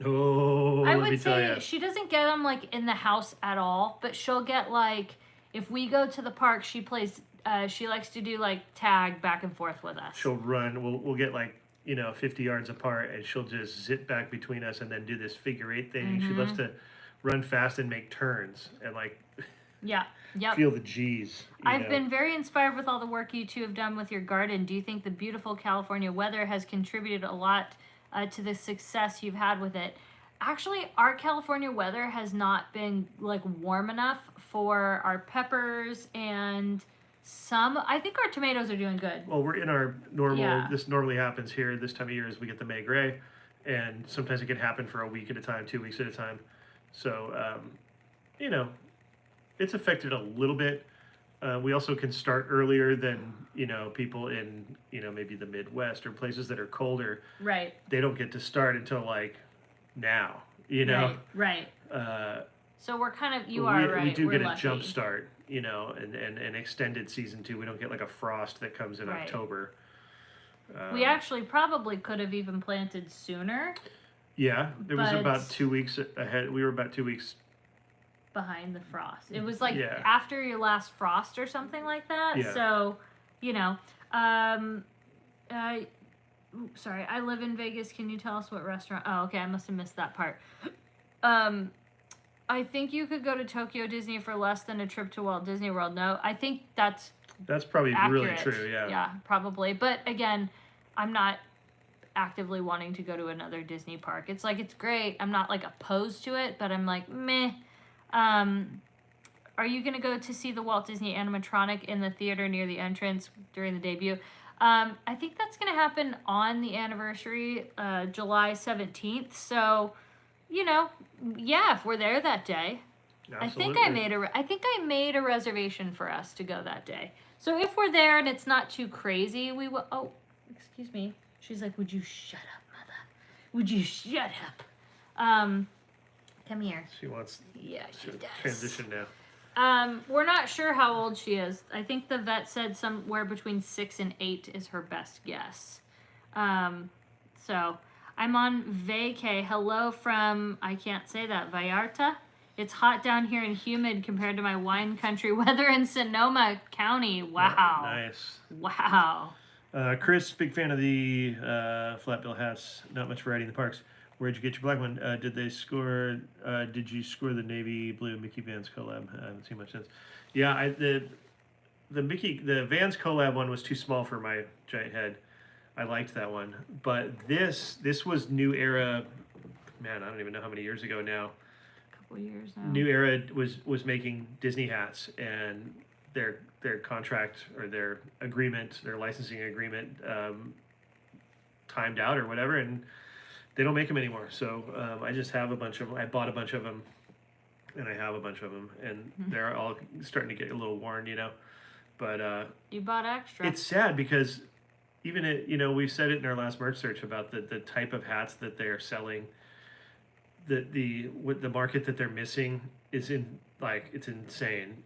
Oh, I let me would tell say you. she doesn't get them like in the house at all, but she'll get like, if we go to the park, she likes to do like tag back and forth with us. She'll run, we'll get like, you know, 50 yards apart, and she'll just zip back between us and then do this figure 8 thing. Mm-hmm. She loves to run fast and make turns and like feel the G's. I've been very inspired with all the work you two have done with your garden. Do you think the beautiful California weather has contributed a lot to the success you've had with it? Actually, our California weather has not been like warm enough for our peppers, and I think our tomatoes are doing good. Well, we're in our normal, this normally happens here this time of year is we get the May Gray, and sometimes it can happen for a week at a time, 2 weeks at a time. So, you know, it's affected a little bit. We also can start earlier than, you know, people in, you know, maybe the Midwest or places that are colder. Right. They don't get to start until like now, you know? Right. So we're kind of, We do get lucky. a jump start, you know, and an extended season too. We don't get like a frost that comes in October. We actually probably could have even planted sooner. Yeah, it was about 2 weeks ahead. We were about 2 weeks behind the frost. It was like after your last frost or something like that. Yeah. So, you know, sorry, I live in Vegas. Can you tell us what restaurant? Oh, okay, I must have missed that part. I think you could go to Tokyo Disney for less than a trip to Walt Disney World. No, I think that's probably really accurate. true. Yeah. Yeah, probably. But again, I'm not actively wanting to go to another Disney park. It's like, it's great. I'm not like opposed to it, but I'm like, meh. Are you going to go to see the Walt Disney animatronic in the theater near the entrance during the debut? I think that's going to happen on the anniversary, July 17th. So, you know, yeah, if we're there that day. Absolutely. I think I made a reservation for us to go that day. So if we're there and it's not too crazy, we will. Oh, excuse me. She's like, "Would you shut up, mother? Would you shut up?" Come here. She wants. Yeah, she does. Transition now. We're not sure how old she is. I think the vet said somewhere between 6 and 8 is her best guess. So I'm on vacay. Hello from, I can't say that, Vallarta. It's hot down here and humid compared to my wine country weather in Sonoma County. Wow. Nice. Wow. Chris, big fan of the flat bill hats. Not much variety in the parks. Where'd you get your black one? Did they score? Did you score the navy blue Mickey Vans collab? I haven't seen much since. Yeah, the Vans collab one was too small for my giant head. I liked that one, but this was New Era. Man, I don't even know how many years ago now. A couple years now. New Era was making Disney hats, and their contract or their agreement, their licensing agreement, timed out or whatever, and they don't make them anymore. So I just have a bunch of them. I bought a bunch of them, and I have a bunch of them, and they're all starting to get a little worn, you know. But you bought extra. it's sad because even we said it in our last merch search about the type of hats that they're selling. The market that they're missing is it's insane.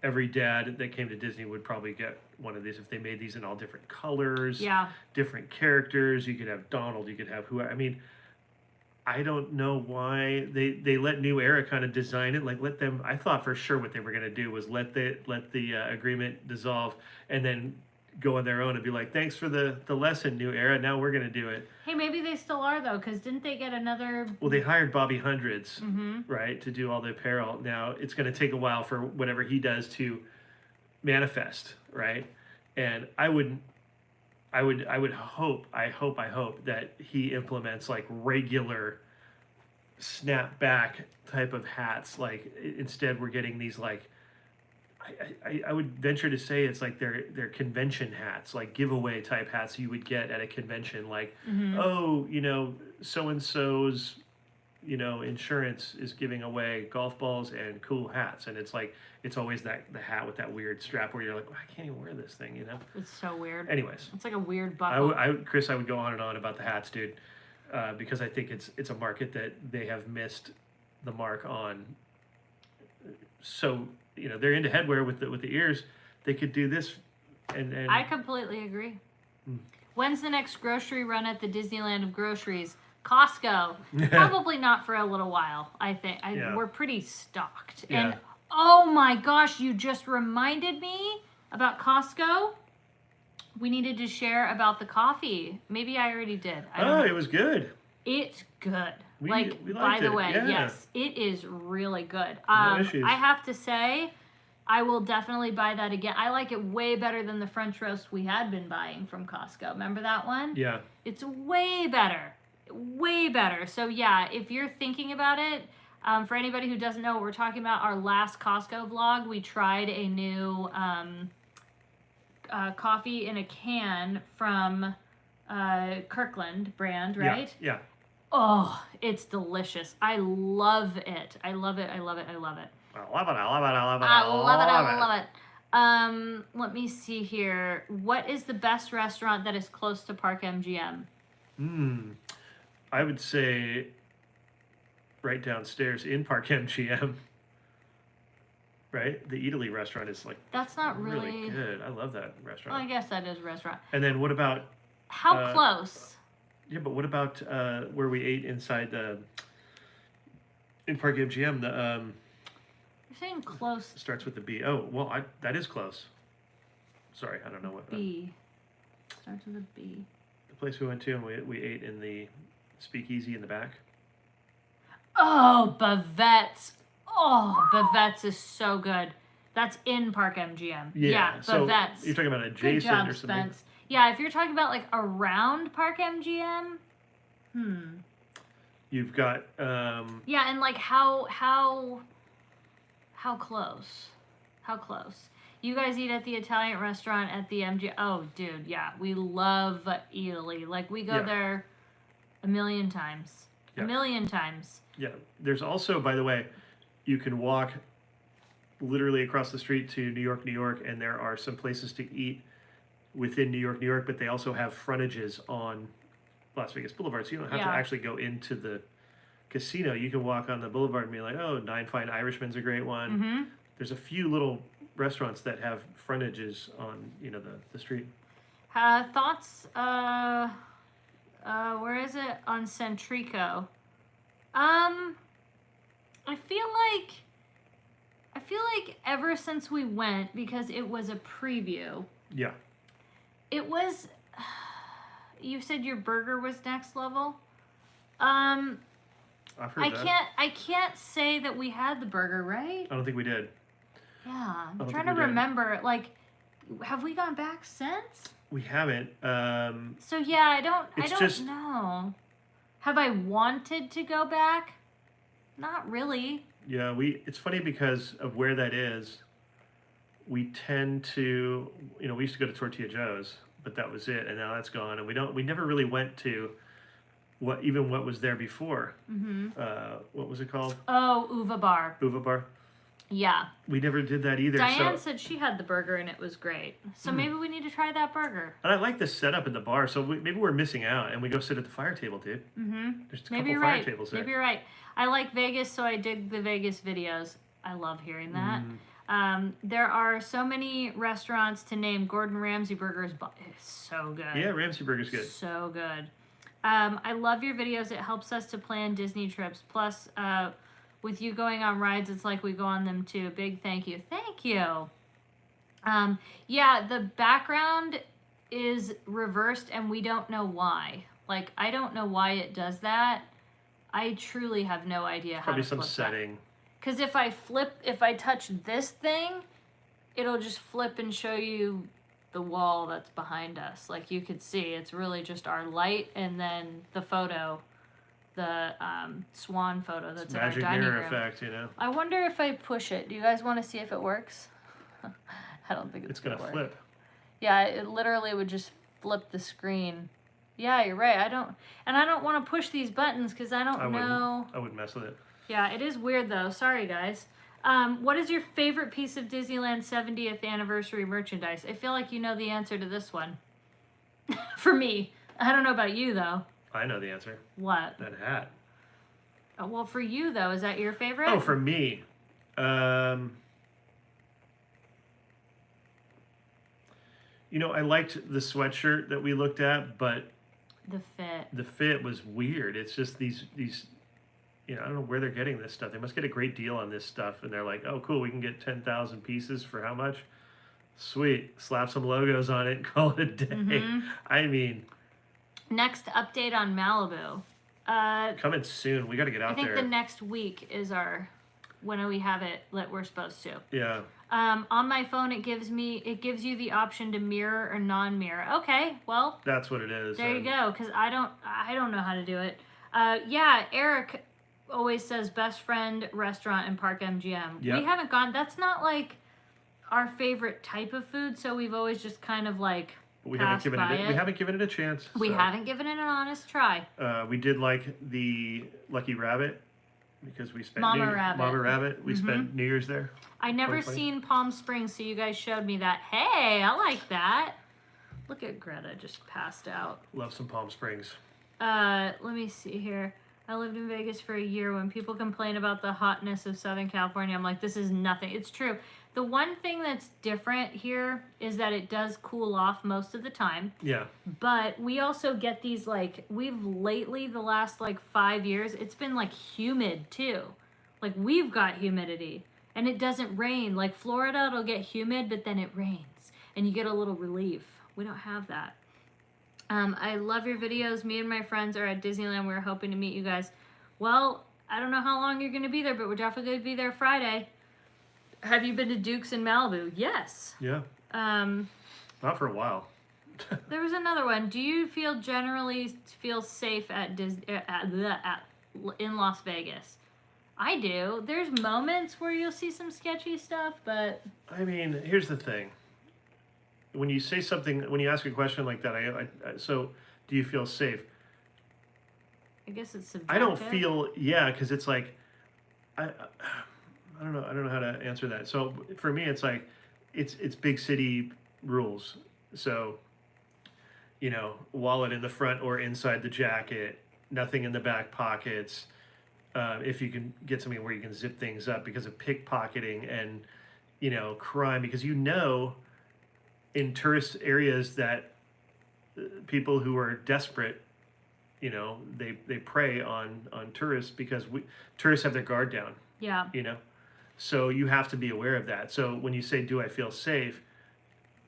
Every dad that came to Disney would probably get one of these if they made these in all different colors, different characters. You could have Donald, you could have whoever. I mean, I don't know why they let New Era kind of design it. Like, let them. I thought for sure what they were going to do was let the agreement dissolve and then go on their own and be like, thanks for the lesson, New Era. Now we're going to do it. Hey, maybe they still are though, because didn't they get another? Well, they hired Bobby Hundreds, right, to do all the apparel. Now it's going to take a while for whatever he does to manifest, right? And I would hope that he implements like regular snapback type of hats. Like instead, we're getting these like. I would venture to say it's like they're convention hats, like giveaway type hats you would get at a convention. Like, so and so's, insurance is giving away golf balls and cool hats, and it's like it's always the hat with that weird strap where you're like, I can't even wear this thing, It's so weird. Anyways, it's like a weird buckle. Chris, I would go on and on about the hats, dude, because I think it's a market that they have missed the mark on. So. They're into headwear with the ears. They could do this, and I completely agree. When's the next grocery run at the Disneyland of groceries? Costco. Probably not for a little while. I think we're pretty stocked. Yeah. And oh my gosh, you just reminded me about Costco. We needed to share about the coffee. Maybe I already did. I don't know. It was good. It's good. We by the it. way, yeah. Yes, it is really good. No issues. I have to say, I will definitely buy that again. I like it way better than the French roast we had been buying from Costco. Remember that one? Yeah. It's way better. Way better. So yeah, if you're thinking about it, for anybody who doesn't know what we're talking about, our last Costco vlog, we tried a new coffee in a can from Kirkland brand, right? Yeah. Oh, it's delicious. I love it. I love it. I love it. I love it. I love it. I love it. I love it. I love it. I love it. Let me see here. What is the best restaurant that is close to Park MGM? I would say right downstairs in Park MGM. Right? The Italy restaurant is like that's not really good. I love that restaurant. Well, I guess that is a restaurant. And then what about how close? Yeah, but what about where we ate inside in Park MGM? You're saying close. Starts with the B. Oh, well, that is close. Sorry, I don't know what. B. Starts with a B. The place we went to and we ate in the speakeasy in the back. Oh, Bavette's. Oh, Bavette's is so good. That's in Park MGM. Yeah, So Bavette's. you're talking about Good adjacent job, or something. Spence. Yeah, if you're talking about like around Park MGM, You've got yeah, and like how close? How close? You guys eat at the Italian restaurant at the MGM. Oh, dude, yeah, we love Italy. Like we go there a million times. Yeah. A million times. Yeah. There's also, by the way, you can walk literally across the street to New York, and there are some places to eat within New York, but they also have frontages on Las Vegas Boulevard, so you don't have to actually go into the casino. You can walk on the boulevard and be like, oh, Nine Fine Irishman's a great one. Mm-hmm. There's a few little restaurants that have frontages on, the street. Thoughts, where is it? On Centrico. I feel like ever since we went, because it was a preview. Yeah. It was, you said your burger was next level? I can't say that we had the burger, right? I don't think we did. Yeah, I'm trying to remember. Like, have we gone back since? We haven't. So yeah, I don't know. Have I wanted to go back? Not really. Yeah, it's funny because of where that is. We tend to, we used to go to Tortilla Joe's, but that was it, and now that's gone. And we never really went to what was there before. Mm-hmm. What was it called? Oh, Uva Bar. Uva Bar. Yeah. We never did that either. Diane said she had the burger and it was great. So maybe we need to try that burger. And I like the setup in the bar, so maybe we're missing out, and we go sit at the fire table, dude. Mm-hmm. There's a couple fire tables there. Maybe you're right. I like Vegas, so I dig the Vegas videos. I love hearing that. There are so many restaurants to name. Gordon Ramsay burgers, but it's so good. Yeah, Ramsay burger's good. So good. I love your videos. It helps us to plan Disney trips. Plus, with you going on rides, it's like we go on them too. Big thank you. Thank you. Yeah, the background is reversed and we don't know why. Like, I don't know why it does that. I truly have no idea how Probably to flip some setting. Because if I touch this thing, it'll just flip and show you the wall that's behind us. Like you could see, it's really just our light and then the photo, the swan photo that's in our dining room. Magic mirror effect, I wonder if I push it. Do you guys want to see if it works? I don't think it's gonna work. Flip. Yeah, it literally would just flip the screen. Yeah, you're right. I don't want to push these buttons because I don't know. I wouldn't mess with it. Yeah, it is weird though. Sorry, guys. What is your favorite piece of Disneyland 70th anniversary merchandise? I feel like you know the answer to this one. For me. I don't know about you though. I know the answer. What? That hat. Oh, well, for you though, is that your favorite? Oh, for me. I liked the sweatshirt that we looked at, but the fit was weird. It's just these I don't know where they're getting this stuff. They must get a great deal on this stuff, and they're like, oh, cool, we can get 10,000 pieces for how much? Sweet. Slap some logos on it and call it a day. Mm-hmm. I mean... Next update on Malibu. Coming soon. We got to get out there. I think the next week is when we have it that we're supposed to. Yeah. On my phone, it gives you the option to mirror or non-mirror. Okay, well. That's what it is. There you go, because I don't know how to do it. Yeah, Eric always says best friend restaurant in Park MGM. Yep. We haven't gone. That's not like our favorite type of food, so we've always just kind of like we haven't given it a chance. We haven't given it an honest try. We did like the Lucky Rabbit because we spent Mama Rabbit. We spent New Year's there. I never seen Palm Springs, so you guys showed me that. Hey, I like that. Look at Greta just passed out. Love some Palm Springs. Let me see here. I lived in Vegas for a year. When people complain about the hotness of Southern California, I'm like, this is nothing. It's true. The one thing that's different here is that it does cool off most of the time. Yeah. But we also get these, like, we've lately, the last, 5 years, it's been, humid, too. Like, we've got humidity. And it doesn't rain. Like, Florida, it'll get humid, but then it rains. And you get a little relief. We don't have that. I love your videos. Me and my friends are at Disneyland. We're hoping to meet you guys. Well, I don't know how long you're going to be there, but we're definitely going to be there Friday. Have you been to Duke's in Malibu? Yes. Yeah. Not for a while. There was another one. Do you generally feel safe at in Las Vegas? I do. There's moments where you'll see some sketchy stuff, but I mean, here's the thing. When you say something, when you ask a question like that, so do you feel safe? I guess it's subjective. I don't feel, because it's like, I don't know how to answer that. So for me, it's like, it's big city rules. So, wallet in the front or inside the jacket, nothing in the back pockets. If you can get something where you can zip things up because of pickpocketing and, crime, because in tourist areas that people who are desperate, they prey on tourists because tourists have their guard down. Yeah. So you have to be aware of that. So when you say, do I feel safe?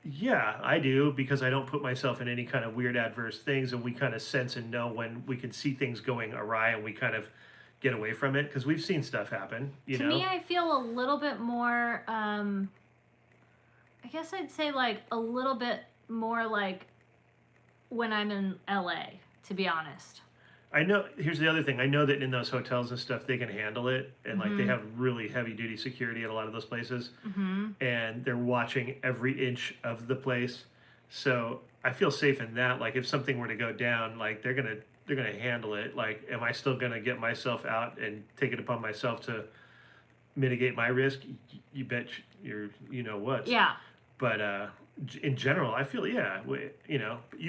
Yeah, I do, because I don't put myself in any kind of weird adverse things, and we kind of sense and know when we can see things going awry, and we kind of get away from it because we've seen stuff happen. To me, I feel a little bit more. I guess I'd say like a little bit more like when I'm in LA, to be honest. I know. Here's the other thing. I know that in those hotels and stuff, they can handle it, and like they have really heavy duty security at a lot of those places, and they're watching every inch of the place. So I feel safe in that. Like if something were to go down, like they're gonna handle it. Like, am I still gonna get myself out and take it upon myself to mitigate my risk? You bet what. Yeah. But in general, I feel you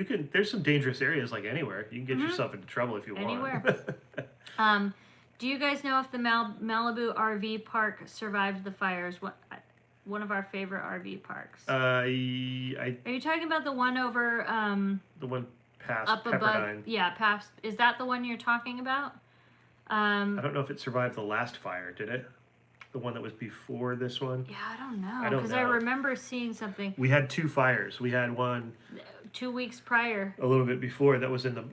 can. There's some dangerous areas like anywhere. You can get yourself into trouble if you want. Anywhere. Do you guys know if the Malibu RV park survived the fires? One of our favorite RV parks. Are you talking about the one over? The one past up Pepperdine. Above. Yeah, past. Is that the one you're talking about? I don't know if it survived the last fire. Did it? The one that was before this one? Yeah, I don't know. Because I remember seeing something. We had 2 fires. We had one 2 weeks prior. A little bit before that was in the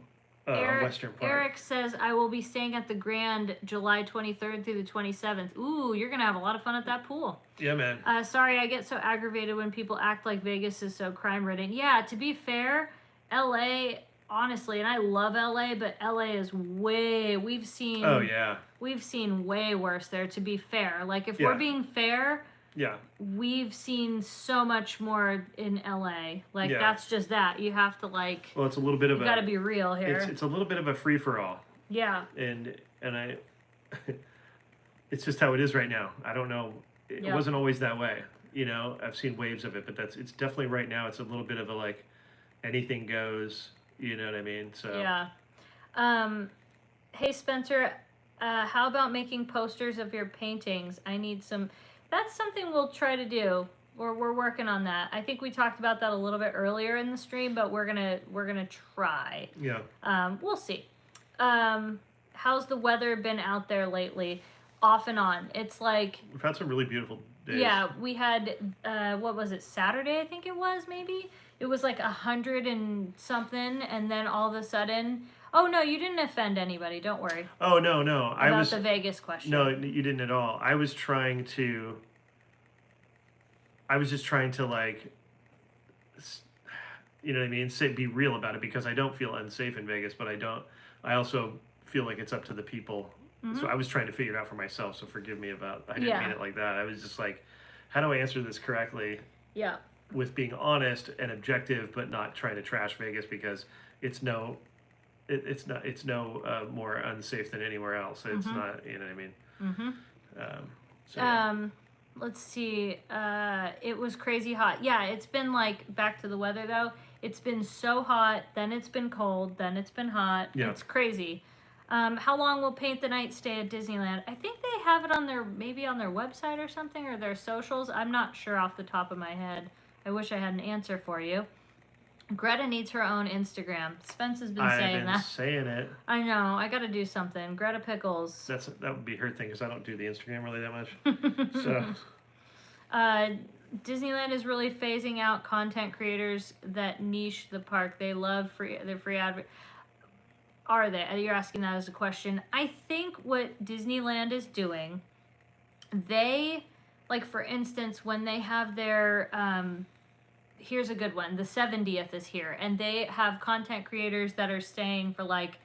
western part. Eric says, I will be staying at the Grand July 23rd through the 27th. Ooh, you're going to have a lot of fun at that pool. Yeah, man. Sorry, I get so aggravated when people act like Vegas is so crime-ridden. Yeah, to be fair, LA, honestly, and I love LA, but LA is we've seen... Oh, yeah. We've seen way worse there, to be fair. Like, if we're being fair... Yeah. We've seen so much more in LA. Like, that's just that. You have to, like... Well, it's a little bit of you gotta be real here. It's a little bit of a free-for-all. Yeah. And I... it's just how it is right now. I don't know. It wasn't always that way. I've seen waves of it, but it's definitely right now. It's a little bit of a, like, anything goes. You know what I mean? So... Yeah. Hey, Spencer, how about making posters of your paintings? I need some... That's something we'll try to do. We're working on that. I think we talked about that a little bit earlier in the stream, but we're gonna try. Yeah. We'll see. How's the weather been out there lately? Off and on. It's like we've had some really beautiful days. Yeah, we had what was it? Saturday, I think it was. Maybe it was like 100 and something, and then all of a sudden. Oh, no, you didn't offend anybody. Don't worry. Oh, no. About the Vegas question. No, you didn't at all. I was just trying to, like, you know what I mean? Be real about it, because I don't feel unsafe in Vegas, but I also feel like it's up to the people. So I was trying to figure it out for myself, so forgive me I didn't mean it like that. I was just like, how do I answer this correctly? Yeah. With being honest and objective, but not trying to trash Vegas, because it's no more unsafe than anywhere else. It's not, you know what I mean? Let's see. It was crazy hot. Yeah, it's been like, back to the weather though. It's been so hot, then it's been cold, then it's been hot. Yeah. It's crazy. How long will Paint the Night stay at Disneyland? I think they have it on their website or something, or their socials. I'm not sure off the top of my head. I wish I had an answer for you. Greta needs her own Instagram. Spence has been saying that. I've been saying it. I know. I got to do something. Greta Pickles. That would be her thing, because I don't do the Instagram really that much. So. Disneyland is really phasing out content creators that niche the park. They love free advert. are they? You're asking that as a question. I think what Disneyland is doing, they, like for instance, when they have their, here's a good one, the 70th is here, and they have content creators that are staying for like,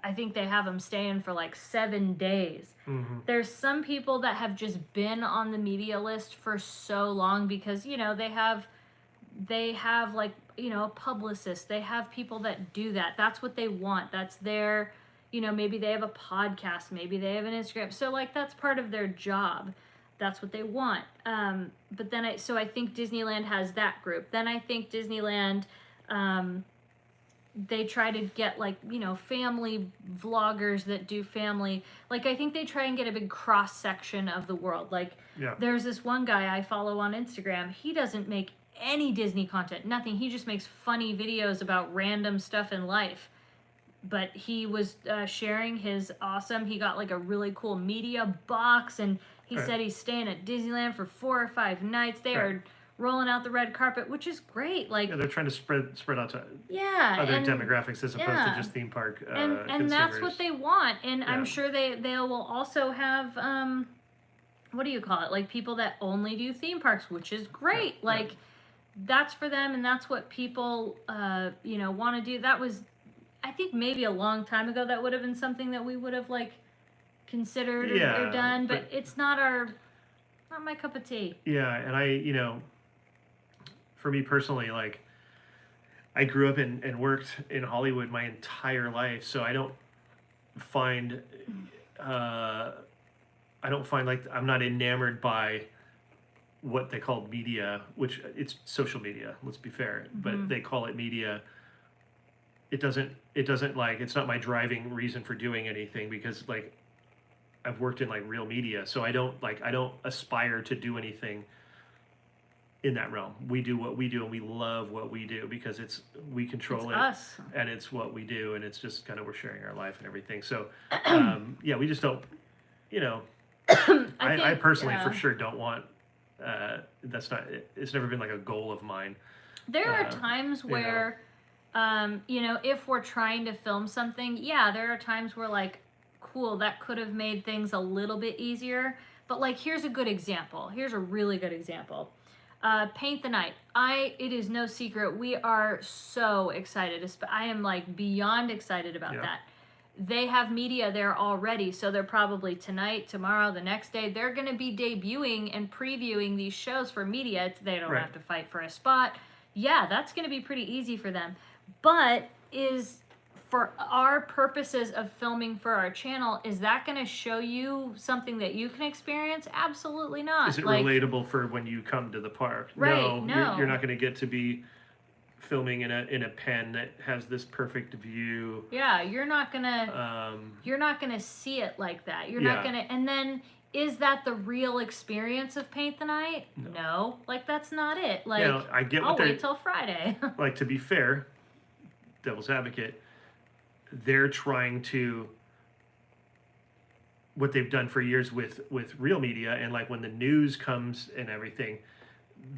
I think they have them staying for like 7 days. Mm-hmm. There's some people that have just been on the media list for so long because, you know, they have like, you know, a publicist. They have people that do that. That's what they want. That's their, you know, maybe they have a podcast, maybe they have an Instagram. So like that's part of their job. That's what they want. But then I think Disneyland has that group. Then I think Disneyland, they try to get like, you know, family vloggers that do family. Like I think they try and get a big cross section of the world. Like there's this one guy I follow on Instagram. He doesn't make any Disney content, nothing. He just makes funny videos about random stuff in life. But he was sharing his he got like a really cool media box, and he said he's staying at Disneyland for 4 or 5 nights. They are rolling out the red carpet, which is great. Like they're trying to spread out to other demographics as opposed to just theme park and that's what they want. And I'm sure they will also have what do you call it, like people that only do theme parks, which is great. That's for them, and that's what people you know, want to do. That was, I think, maybe a long time ago that would have been something that we would have like considered or done, but it's not my cup of tea. Yeah, and I, you know, for me personally, like I grew up and worked in Hollywood my entire life, so I don't find like I'm not enamored by what they call media, which it's social media, let's be fair, but they call it media. It doesn't like, it's not my driving reason for doing anything, because like I've worked in like real media, so I don't aspire to do anything in that realm. We do what we do, and we love what we do because we control it, us, and it's what we do, and it's just kind of, we're sharing our life and everything. So yeah, we just don't, you know, I personally for sure don't want, it's never been like a goal of mine. There are times where you know, if we're trying to film something, there are times where like, cool, that could have made things a little bit easier. But like, here's a good example. Here's a really good example. Paint the Night. It is no secret, we are so excited. I am like beyond excited about that. They have media there already, so they're probably tonight, tomorrow, the next day, they're going to be debuting and previewing these shows for media. They don't have to fight for a spot. Yeah, that's going to be pretty easy for them. But for our purposes of filming for our channel, is that going to show you something that you can experience? Absolutely not. Is it relatable for when you come to the park? Right, no. You're not going to get to be filming in a pen that has this perfect view. Yeah, you're not gonna see it like that. You're not gonna. And then, is that the real experience of Paint the Night? No, like that's not it. Like, I get I'll wait till Friday. Like, to be fair, devil's advocate, they're trying to, what they've done for years with real media, and like when the news comes and everything,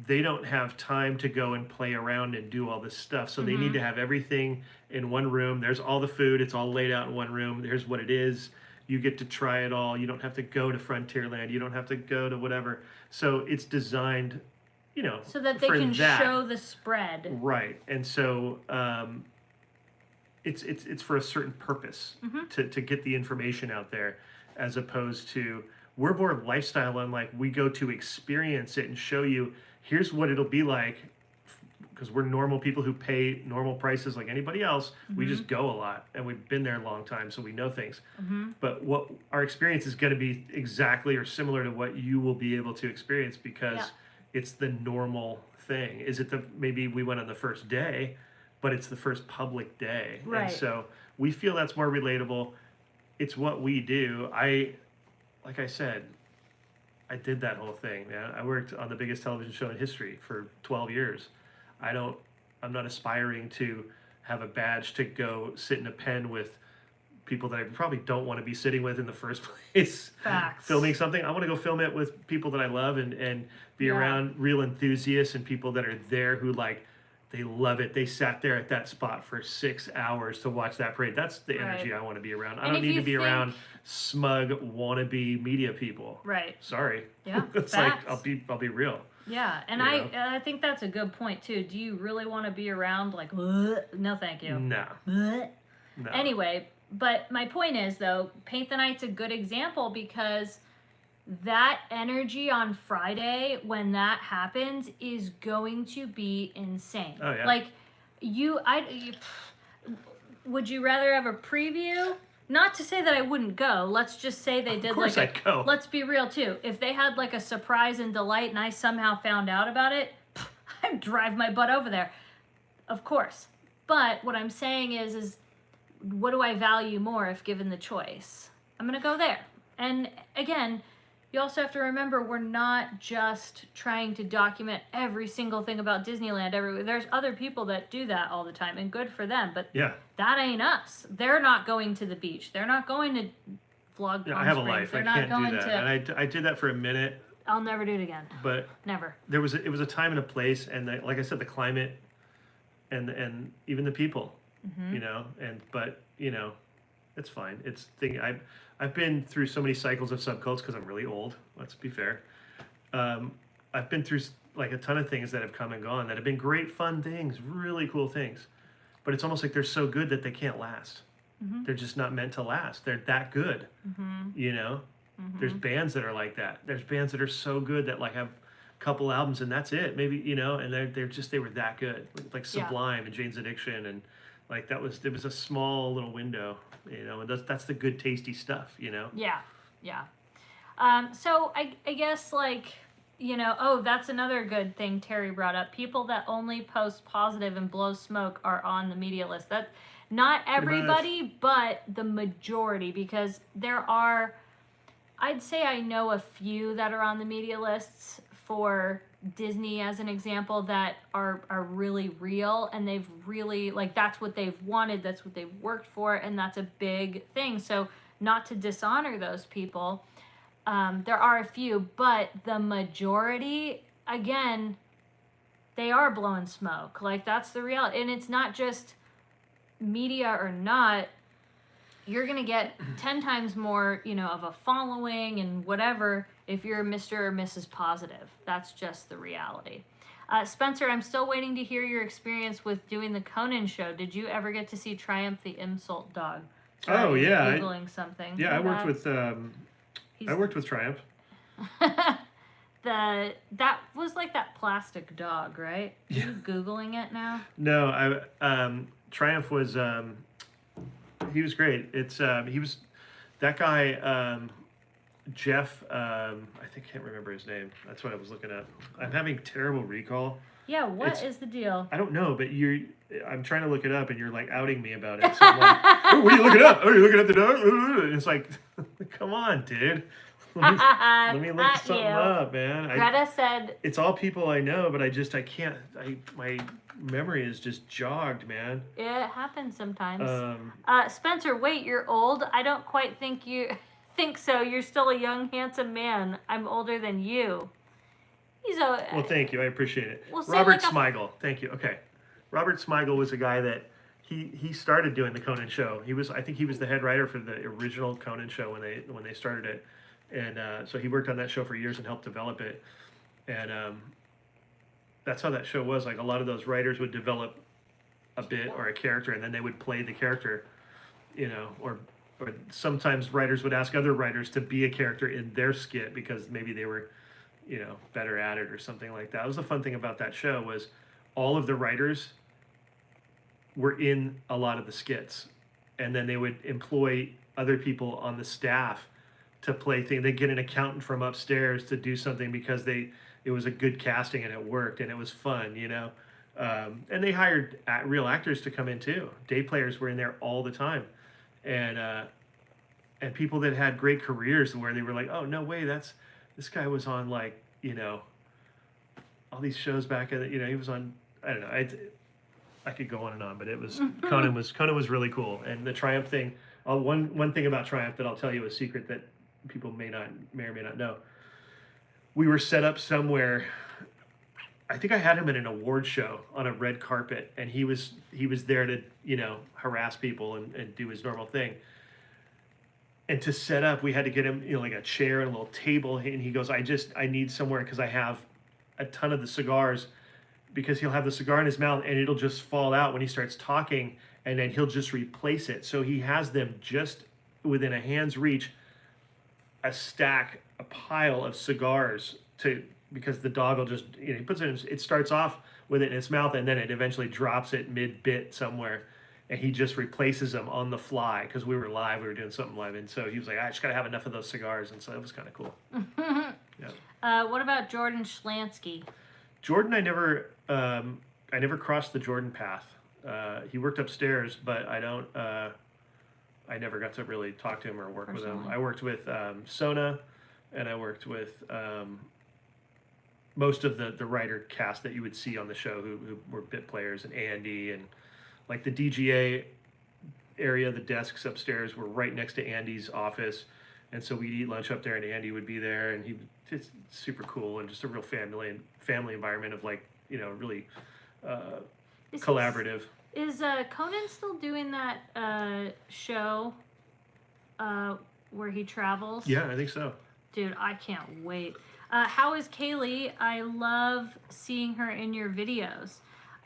they don't have time to go and play around and do all this stuff. So they need to have everything in one room. There's all the food. It's all laid out in one room. Here's what it is. You get to try it all. You don't have to go to Frontierland. You don't have to go to whatever. So it's designed, you know, so that they can show the spread. Right. And so it's for a certain purpose, to get the information out there, as opposed to, we're more lifestyle, and like we go to experience it and show you, here's what it'll be like, because we're normal people who pay normal prices like anybody else. We just go a lot, and we've been there a long time, so we know things. But what our experience is going to be exactly or similar to what you will be able to experience, because it's the normal thing. Is it maybe we went on the first day, but it's the first public day. Right. And so we feel that's more relatable. It's what we do. Like I said, I did that whole thing, man. I worked on the biggest television show in history for 12 years. I'm not aspiring to have a badge to go sit in a pen with people that I probably don't want to be sitting with in the first place. Facts. Filming something. I want to go film it with people that I love, and be around real enthusiasts and people that are there who like They love it. They sat there at that spot for 6 hours to watch that parade. That's the energy I want to be around. I don't need to be around smug wannabe media people. Right. Sorry. Yeah. It's facts. like I'll be real. Yeah, and I think that's a good point too. Do you really want to be around like no thank you. No. No. No. Anyway, but my point is though, Paint the Night's a good example because that energy on Friday when that happens is going to be insane. Oh yeah. Like would you rather have a preview? Not to say that I wouldn't go. Let's just say they did of course like I'd go. Let's be real too. If they had like a surprise and delight and I somehow found out about it, I'd drive my butt over there. Of course. But what I'm saying is what do I value more if given the choice? I'm going to go there. And again, you also have to remember we're not just trying to document every single thing about Disneyland everywhere. There's other people that do that all the time, and good for them. But yeah, that ain't us. They're not going to the beach. They're not going to vlog. Yeah, I have Springs. a life. They're I not can't going do that. to. And I did that for a minute. I'll never do it again. But never. It was a time and a place, and like I said, the climate, and even the people, you know. But you know, it's fine. I've been through so many cycles of subcults because I'm really old. Let's be fair. I've been through like a ton of things that have come and gone that have been great, fun things, really cool things. But it's almost like they're so good that they can't last. They're just not meant to last. They're that good, you know. There's bands that are like that. There's bands that are so good that like have a couple albums and that's it. Maybe, you know, and they were that good. Like Sublime and Jane's Addiction, and like it was a small little window, you know, and that's the good tasty stuff, you know. Yeah. So I guess like, you know, that's another good thing Terry brought up. People that only post positive and blow smoke are on the media list. That not everybody, but the majority, because there are, I'd say I know a few that are on the media lists for Disney as an example that are really real, and they've really, like, that's what they've wanted, that's what they've worked for, and that's a big thing. So not to dishonor those people, there are a few, but the majority, again, they are blowing smoke. Like, that's the reality. And it's not just media or not. You're going to get 10 times more, you know, of a following and whatever if you're Mr. or Mrs. Positive. That's just the reality. Spencer, I'm still waiting to hear your experience with doing the Conan show. Did you ever get to see Triumph the Insult Dog? Sorry, oh, yeah. Googling something. Yeah, I worked with Triumph. That was like that plastic dog, right? Are Yeah. you Googling it now? No, Triumph was he was great. He was that guy Jeff. I can't remember his name. That's what I was looking at. I'm having terrible recall. Yeah, what is the deal? I don't know, but I'm trying to look it up, and you're like outing me about it. So I'm like, oh, what are you looking up? Oh, you're looking up the dog? And it's like, come on, dude. Let me look something up, man. Greta said it's all people I know, but I can't. My memory is just jogged, man. It happens sometimes. Spencer, wait, you're old? I don't quite think you think so. You're still a young, handsome man. I'm older than you. Well, thank you. I appreciate it. We'll Robert Smigel. Thank you. Okay. Robert Smigel was a guy that he started doing the Conan show. I think he was the head writer for the original Conan show when they started it. And so he worked on that show for years and helped develop it. And that's how that show was. Like, a lot of those writers would develop a bit or a character, and then they would play the character, you know, or sometimes writers would ask other writers to be a character in their skit because maybe they were, you know, better at it or something like that. It was the fun thing about that show was all of the writers were in a lot of the skits, and then they would employ other people on the staff to play things. They'd get an accountant from upstairs to do something because it was a good casting and it worked and it was fun, you know. And they hired real actors to come in too. Day players were in there all the time, and people that had great careers where they were like, oh no way, this guy was on, like, you know, all these shows back in, you know, he was on, I don't know, I could go on and on, but it was Conan was really cool. And the Triumph thing, one thing about Triumph that I'll tell you, a secret that people may or may not know. We were set up somewhere I think I had him at an award show on a red carpet, and he was there to harass people and do his normal thing. And to set up, we had to get him like a chair and a little table, and he goes, I need somewhere because I have a ton of the cigars, because he'll have the cigar in his mouth and it'll just fall out when he starts talking, and then he'll just replace it. So he has them just within a hand's reach, a pile of cigars because the dog will just, he puts it starts off with it in its mouth, and then it eventually drops it mid-bit somewhere, and he just replaces them on the fly, because we were doing something live, and so he was like, I just gotta have enough of those cigars, and so it was kind of cool. Yeah. What about Jordan Schlansky? Jordan, I never crossed the Jordan path. He worked upstairs, but I never got to really talk to him or work with him. I worked with Sona, and I worked with most of the writer cast that you would see on the show who were bit players, and Andy, and like the DGA area, the desks upstairs were right next to Andy's office. And so we'd eat lunch up there, and Andy would be there, and it's super cool, and just a real family environment of really collaborative. Is Conan still doing that show where he travels? Yeah, I think so. Dude, I can't wait. How is Kaylee? I love seeing her in your videos.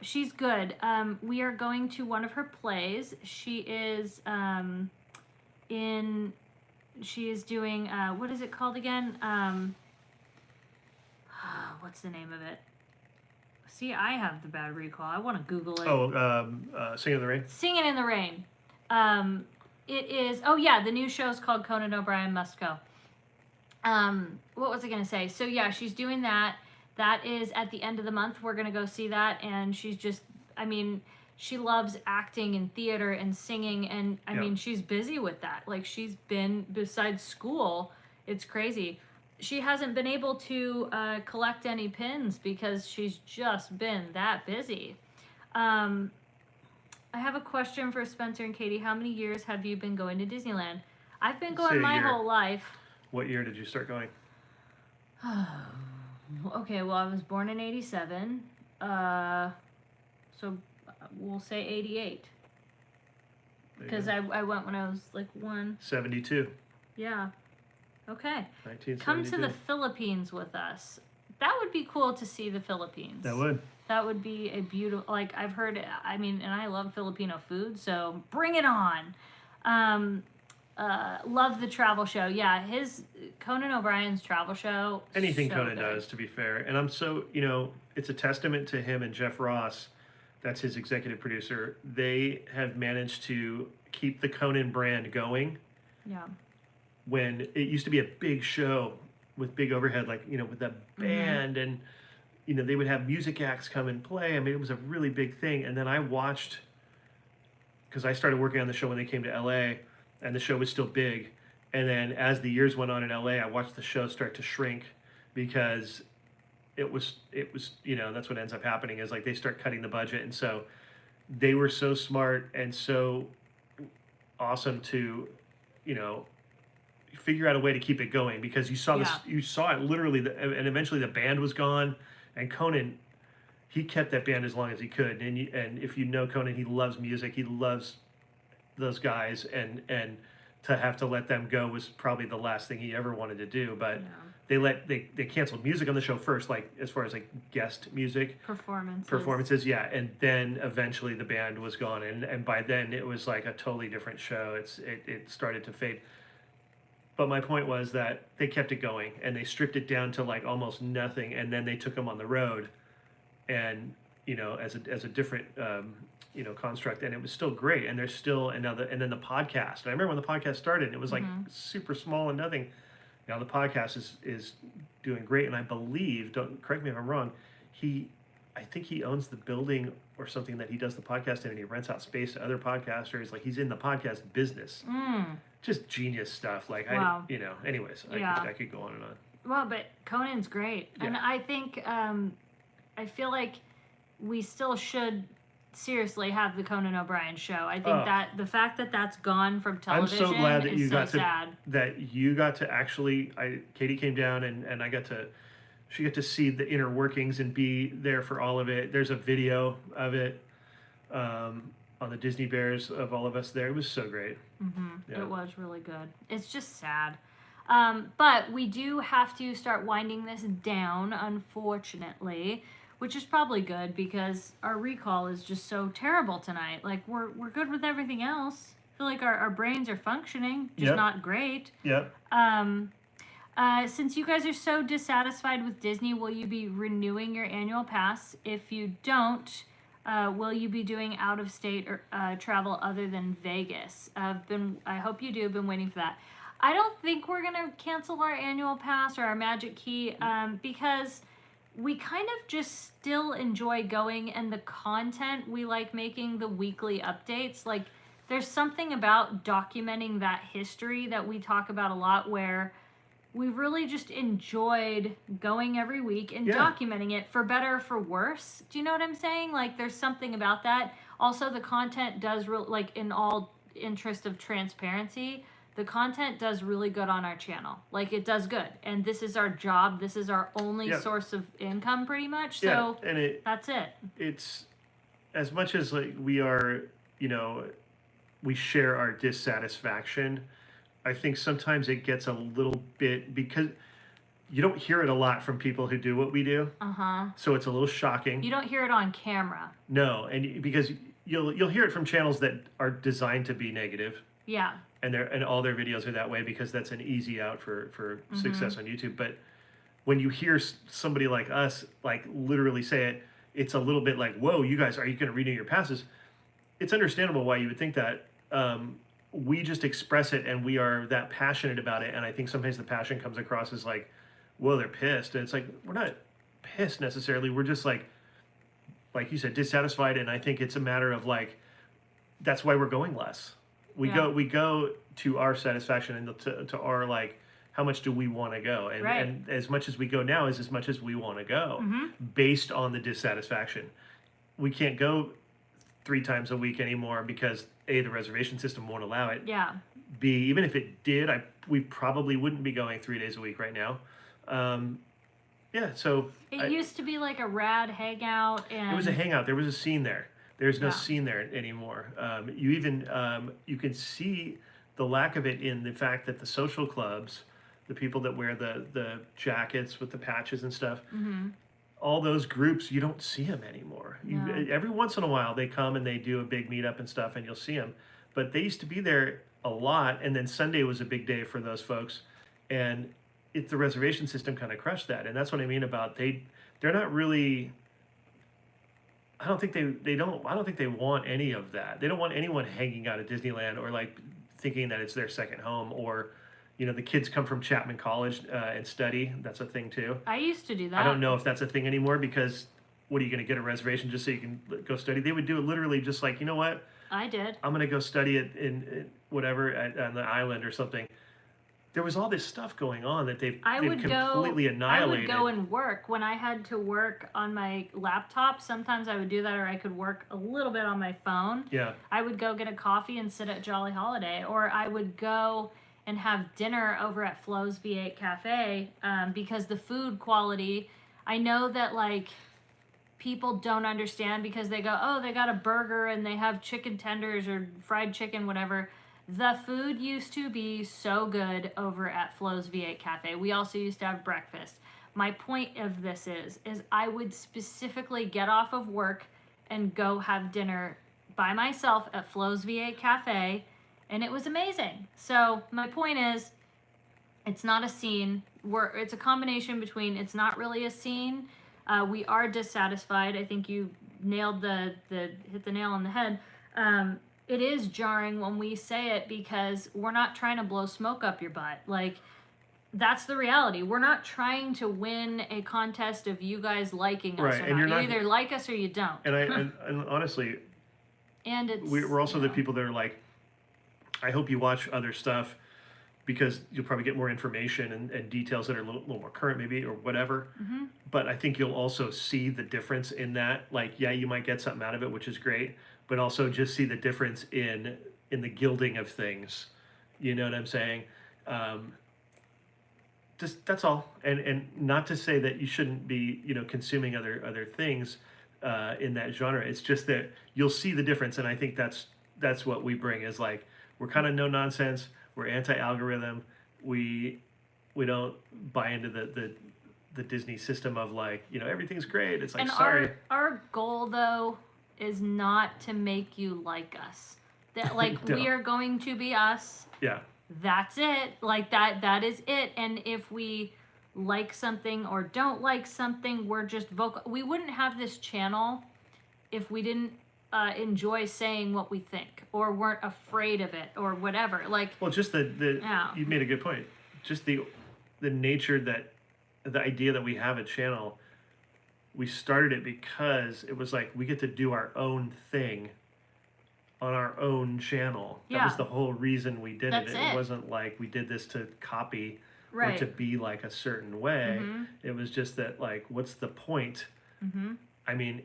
She's good. We are going to one of her plays. She is doing, what is it called again? What's the name of it? See, I have the bad recall. I want to Google it. Singing in the Rain? Singing in the Rain. It is, the new show is called Conan O'Brien Must Go. What was I going to say? So yeah, she's doing that. That is at the end of the month. We're going to go see that. And she's just, she loves acting and theater and singing. And she's busy with that. Like, she's been, besides school, it's crazy. She hasn't been able to collect any pins because she's just been that busy. I have a question for Spencer and Katie. How many years have you been going to Disneyland? I've been going my whole life. What year did you start going? Okay, well, I was born in 87. So we'll say 88. Because I went when I was like 72. Yeah. Okay. 1972. Come to the Philippines with us. That would be cool to see the Philippines. That would. That would be a beautiful, like, I've heard, and I love Filipino food, so bring it on. Love the travel show. Yeah, Conan O'Brien's travel show. Anything so Conan does, to be fair. And I'm so, it's a testament to him and Jeff Ross. That's his executive producer. They have managed to keep the Conan brand going. Yeah. When it used to be a big show with big overhead, like, with that band, and, they would have music acts come and play. It was a really big thing. And then I watched, because I started working on the show when they came to LA, and the show was still big. And then as the years went on in LA, I watched the show start to shrink, because it was, that's what ends up happening, is like they start cutting the budget. And so they were so smart and so awesome to, figure out a way to keep it going, because you saw you saw it literally, and eventually the band was gone, and Conan, he kept that band as long as he could. And if you know Conan, he loves music, he loves those guys, and to have to let them go was probably the last thing he ever wanted to do. But they canceled music on the show first, like as far as like guest music performances, and then eventually the band was gone, and by then it was like a totally different show. It started to fade. But my point was that they kept it going, and they stripped it down to like almost nothing, and then they took them on the road, and as a different construct, and it was still great. And there's still and then the podcast. And I remember when the podcast started, it was like super small and nothing. Now the podcast is doing great, and I believe, don't correct me if I'm wrong, I think he owns the building or something that he does the podcast in, and he rents out space to other podcasters. Like, he's in the podcast business. Just genius stuff. Like, wow. Anyways, I could go on and on. Well, but Conan's great. Yeah. And I think, I feel like we still should seriously have the Conan O'Brien show. I think that the fact that that's gone from television, I'm so glad that you got to actually, Katie came down, and I got to She got to see the inner workings and be there for all of it. There's a video of it on the Disney Bears of all of us there. It was so great. Yeah. It was really good. It's just sad. But we do have to start winding this down, unfortunately, which is probably good because our recall is just so terrible tonight. Like, we're good with everything else. I feel like our brains are functioning, just not great. Yep. Since you guys are so dissatisfied with Disney, will you be renewing your annual pass? If you don't, will you be doing out-of-state or travel other than Vegas? I hope you do. Been waiting for that. I don't think we're going to cancel our annual pass or our Magic Key because we kind of just still enjoy going, and the content we like making, the weekly updates. Like, there's something about documenting that history that we talk about a lot where we really just enjoyed going every week and documenting it, for better or for worse. Do you know what I'm saying? Like, there's something about that. Also, the content does like, in all interest of transparency, the content does really good on our channel. Like, it does good. And this is our job. This is our only source of income, pretty much. So and that's it. It's as much as like we are, we share our dissatisfaction. I think sometimes it gets a little bit, because you don't hear it a lot from people who do what we do. So it's a little shocking. You don't hear it on camera. No, and because you'll hear it from channels that are designed to be negative. Yeah. And all their videos are that way because that's an easy out for success on YouTube. But when you hear somebody like us, like, literally say it, it's a little bit like, whoa, you guys, are you going to renew your passes? It's understandable why you would think that. We just express it, and we are that passionate about it. And I think sometimes the passion comes across as like, whoa, they're pissed. And it's like, we're not pissed necessarily. We're just like you said, dissatisfied. And I think it's a matter of like, that's why we're going less. We go to our satisfaction and to our, like, how much do we want to go? And as much as we go now is as much as we want to go based on the dissatisfaction. We can't go 3 times a week anymore because A, the reservation system won't allow it. Yeah. B, even if it did, we probably wouldn't be going 3 days a week right now. So it used to be like a rad hangout, and it was a hangout. There was a scene there. There's no scene there anymore. You even you can see the lack of it in the fact that the social clubs, the people that wear the jackets with the patches and stuff, all those groups, you don't see them anymore. Every once in a while they come and they do a big meetup and stuff, and you'll see them. But they used to be there a lot, and then Sunday was a big day for those folks, and the reservation system kind of crushed that. And that's what I mean about they're not really. I don't think they want any of that. They don't want anyone hanging out at Disneyland or like thinking that it's their second home, or the kids come from Chapman College and study. That's a thing too. I used to do that. I don't know if that's a thing anymore, because what are you going to get a reservation just so you can go study? They would do it literally just like, you know what? I did. I'm going to go study it in whatever on the island or something. There was all this stuff going on that they've completely annihilated. I would go and work. When I had to work on my laptop, sometimes I would do that, or I could work a little bit on my phone. Yeah. I would go get a coffee and sit at Jolly Holiday, or I would go and have dinner over at Flo's V8 Cafe, because the food quality, I know that, like, people don't understand because they go, oh, they got a burger and they have chicken tenders or fried chicken, whatever. The food used to be so good over at Flo's V8 Cafe. We also used to have breakfast. My point of this is I would specifically get off of work and go have dinner by myself at Flo's V8 Cafe, and it was amazing. So my point is, it's not a scene. It's a combination between it's not really a scene. We are dissatisfied. I think you nailed hit the nail on the head. It is jarring when we say it because we're not trying to blow smoke up your butt. Like, that's the reality. We're not trying to win a contest of you guys liking us or not. You either like us or you don't. And honestly, and we're also the people that are like, I hope you watch other stuff because you'll probably get more information and details that are a little more current maybe or whatever. But I think you'll also see the difference in that. Like, yeah, you might get something out of it, which is great, but also just see the difference in the gilding of things. You know what I'm saying? Just that's all. And not to say that you shouldn't be, consuming other things in that genre. It's just that you'll see the difference, and I think that's what we bring is like we're kind of no nonsense. We're anti-algorithm. We don't buy into the Disney system of like, everything's great. It's like, and sorry. Our goal though is not to make you like us. That like No. we are going to be us. Yeah. That's it. Like that is it. And if we like something or don't like something, we're just vocal. We wouldn't have this channel if we didn't enjoy saying what we think or weren't afraid of it or whatever. Like, well, just you made a good point. Just the nature that the idea that we have a channel, we started it because it was like we get to do our own thing on our own channel. That was the whole reason we did it. It wasn't like we did this to copy or to be like a certain way. Mm-hmm. It was just that like, what's the point? Mm-hmm. I mean,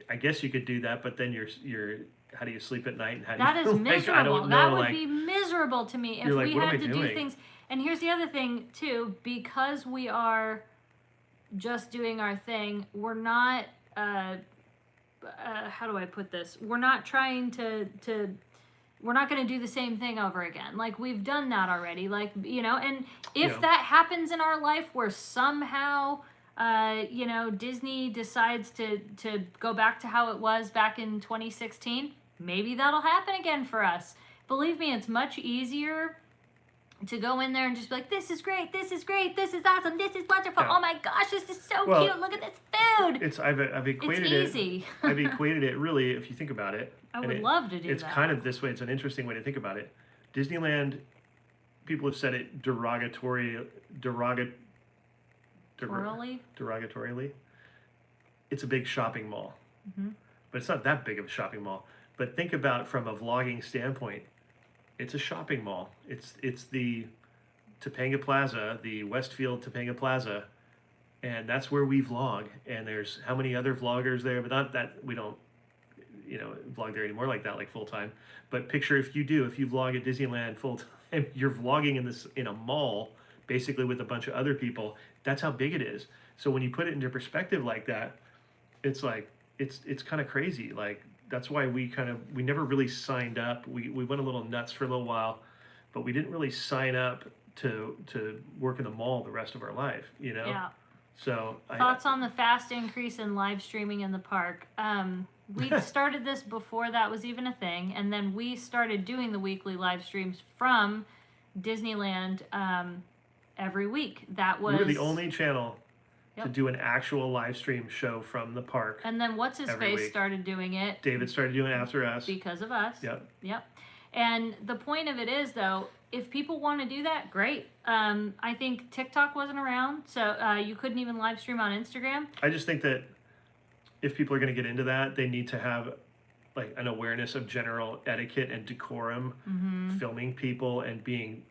I guess you could do that, but then you're how do you sleep at night? And how do that you is miserable. I don't know, that would be miserable to me if we had to do things. And here's the other thing too, because we are just doing our thing, we're not how do I put this? We're not trying to we're not going to do the same thing over again. Like we've done that already. Like, and if that happens in our life where somehow Disney decides to go back to how it was back in 2016, maybe that'll happen again for us. Believe me, it's much easier to go in there and just be like, this is great, this is great, this is awesome, this is wonderful, oh my gosh, this is so cute, look at this food. I've equated it's easy. I've equated it really, if you think about it. I would love to do it's that. It's kind of this way, it's an interesting way to think about it. Disneyland, people have said it derogatorily. It's a big shopping mall. Mm-hmm. But it's not that big of a shopping mall. But think about from a vlogging standpoint, it's a shopping mall. It's the Topanga Plaza, the Westfield Topanga Plaza, and that's where we vlog. And there's how many other vloggers there, but not that we don't, vlog there anymore like that, like full time. But picture if you vlog at Disneyland full time, you're vlogging in a mall, basically with a bunch of other people. That's how big it is. So when you put it into perspective like that, it's like it's kind of crazy. Like that's why we never really signed up. We went a little nuts for a little while, but we didn't really sign up to work in the mall the rest of our life, Yeah. So thoughts on the fast increase in live streaming in the park. We started this before that was even a thing, and then we started doing the weekly live streams from Disneyland every week. We were the only channel to do an actual live stream show from the park. And then what's his face started doing it. David started doing it after us. Because of us. Yep. And the point of it is, though, if people want to do that, great. I think TikTok wasn't around, so you couldn't even live stream on Instagram. I just think that if people are going to get into that, they need to have like an awareness of general etiquette and decorum, filming people and being,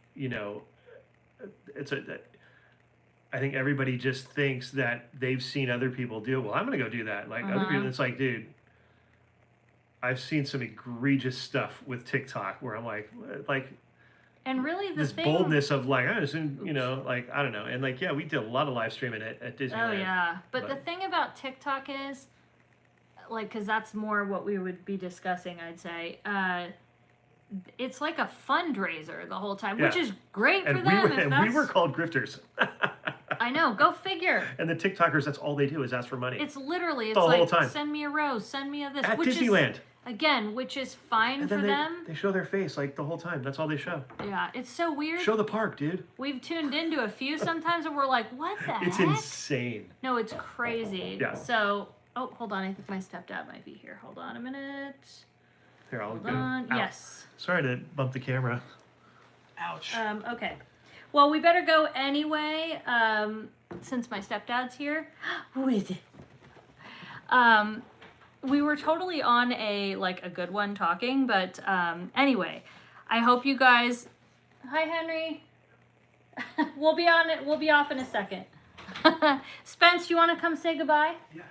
I think everybody just thinks that they've seen other people do it. Well, I'm going to go do that. Like other people, it's like, dude, I've seen some egregious stuff with TikTok where I'm like, and really this boldness of like, I assume, like, I don't know. And like, yeah, we did a lot of live streaming at Disneyland. Oh yeah. But the thing about TikTok is like, cause that's more what we would be discussing, I'd say. It's like a fundraiser the whole time, which is great for them. We were called grifters. I know, go figure. And the TikTokers, that's all they do is ask for money. It's literally, the whole time. Send me a rose, send me a this. At Disneyland. Which is fine for them. They show their face like the whole time. That's all they show. Yeah, it's so weird. Show the park, dude. We've tuned into a few sometimes and we're like, what the heck? It's insane. No, it's crazy. Yeah. So, hold on. I think my stepdad might be here. Hold on a minute. Here, I'll go. Yes. Sorry to bump the camera. Ouch. Okay. Well, we better go anyway, since my stepdad's here. Who is it? We were totally on a good one talking, but anyway, I hope you guys. Hi, Henry. We'll be on it. We'll be off in a second. Spence, you want to come say goodbye? Yeah.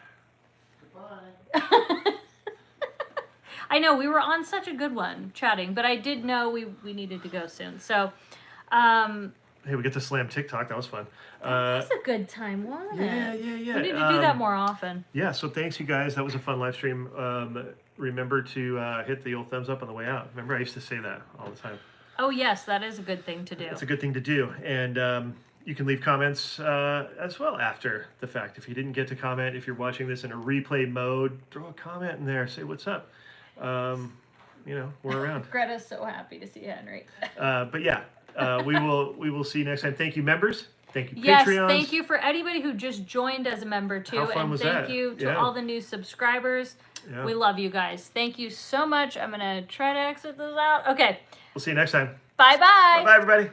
Goodbye. I know we were on such a good one chatting, but I did know we needed to go soon. So, Hey, we get to slam TikTok. That was fun. That's a good time, wasn't Yeah. it? We need to do that more often. Yeah, so thanks, you guys. That was a fun live stream. Remember to hit the old thumbs up on the way out. Remember, I used to say that all the time. Oh, yes, that is a good thing to do. It's a good thing to do. And you can leave comments as well after the fact. If you didn't get to comment, if you're watching this in a replay mode, throw a comment in there. Say what's up. You know, we're around. Greta's so happy to see Henry. But yeah, we will see you next time. Thank you, members. Thank you, yes, Patreons. thank you for anybody who just joined as a member too. How fun and was thank that? you to Yeah. all the new subscribers. Yeah. We love you guys. Thank you so much. I'm gonna try to exit this out. Okay. We'll see you next time. Bye-bye. Bye, everybody.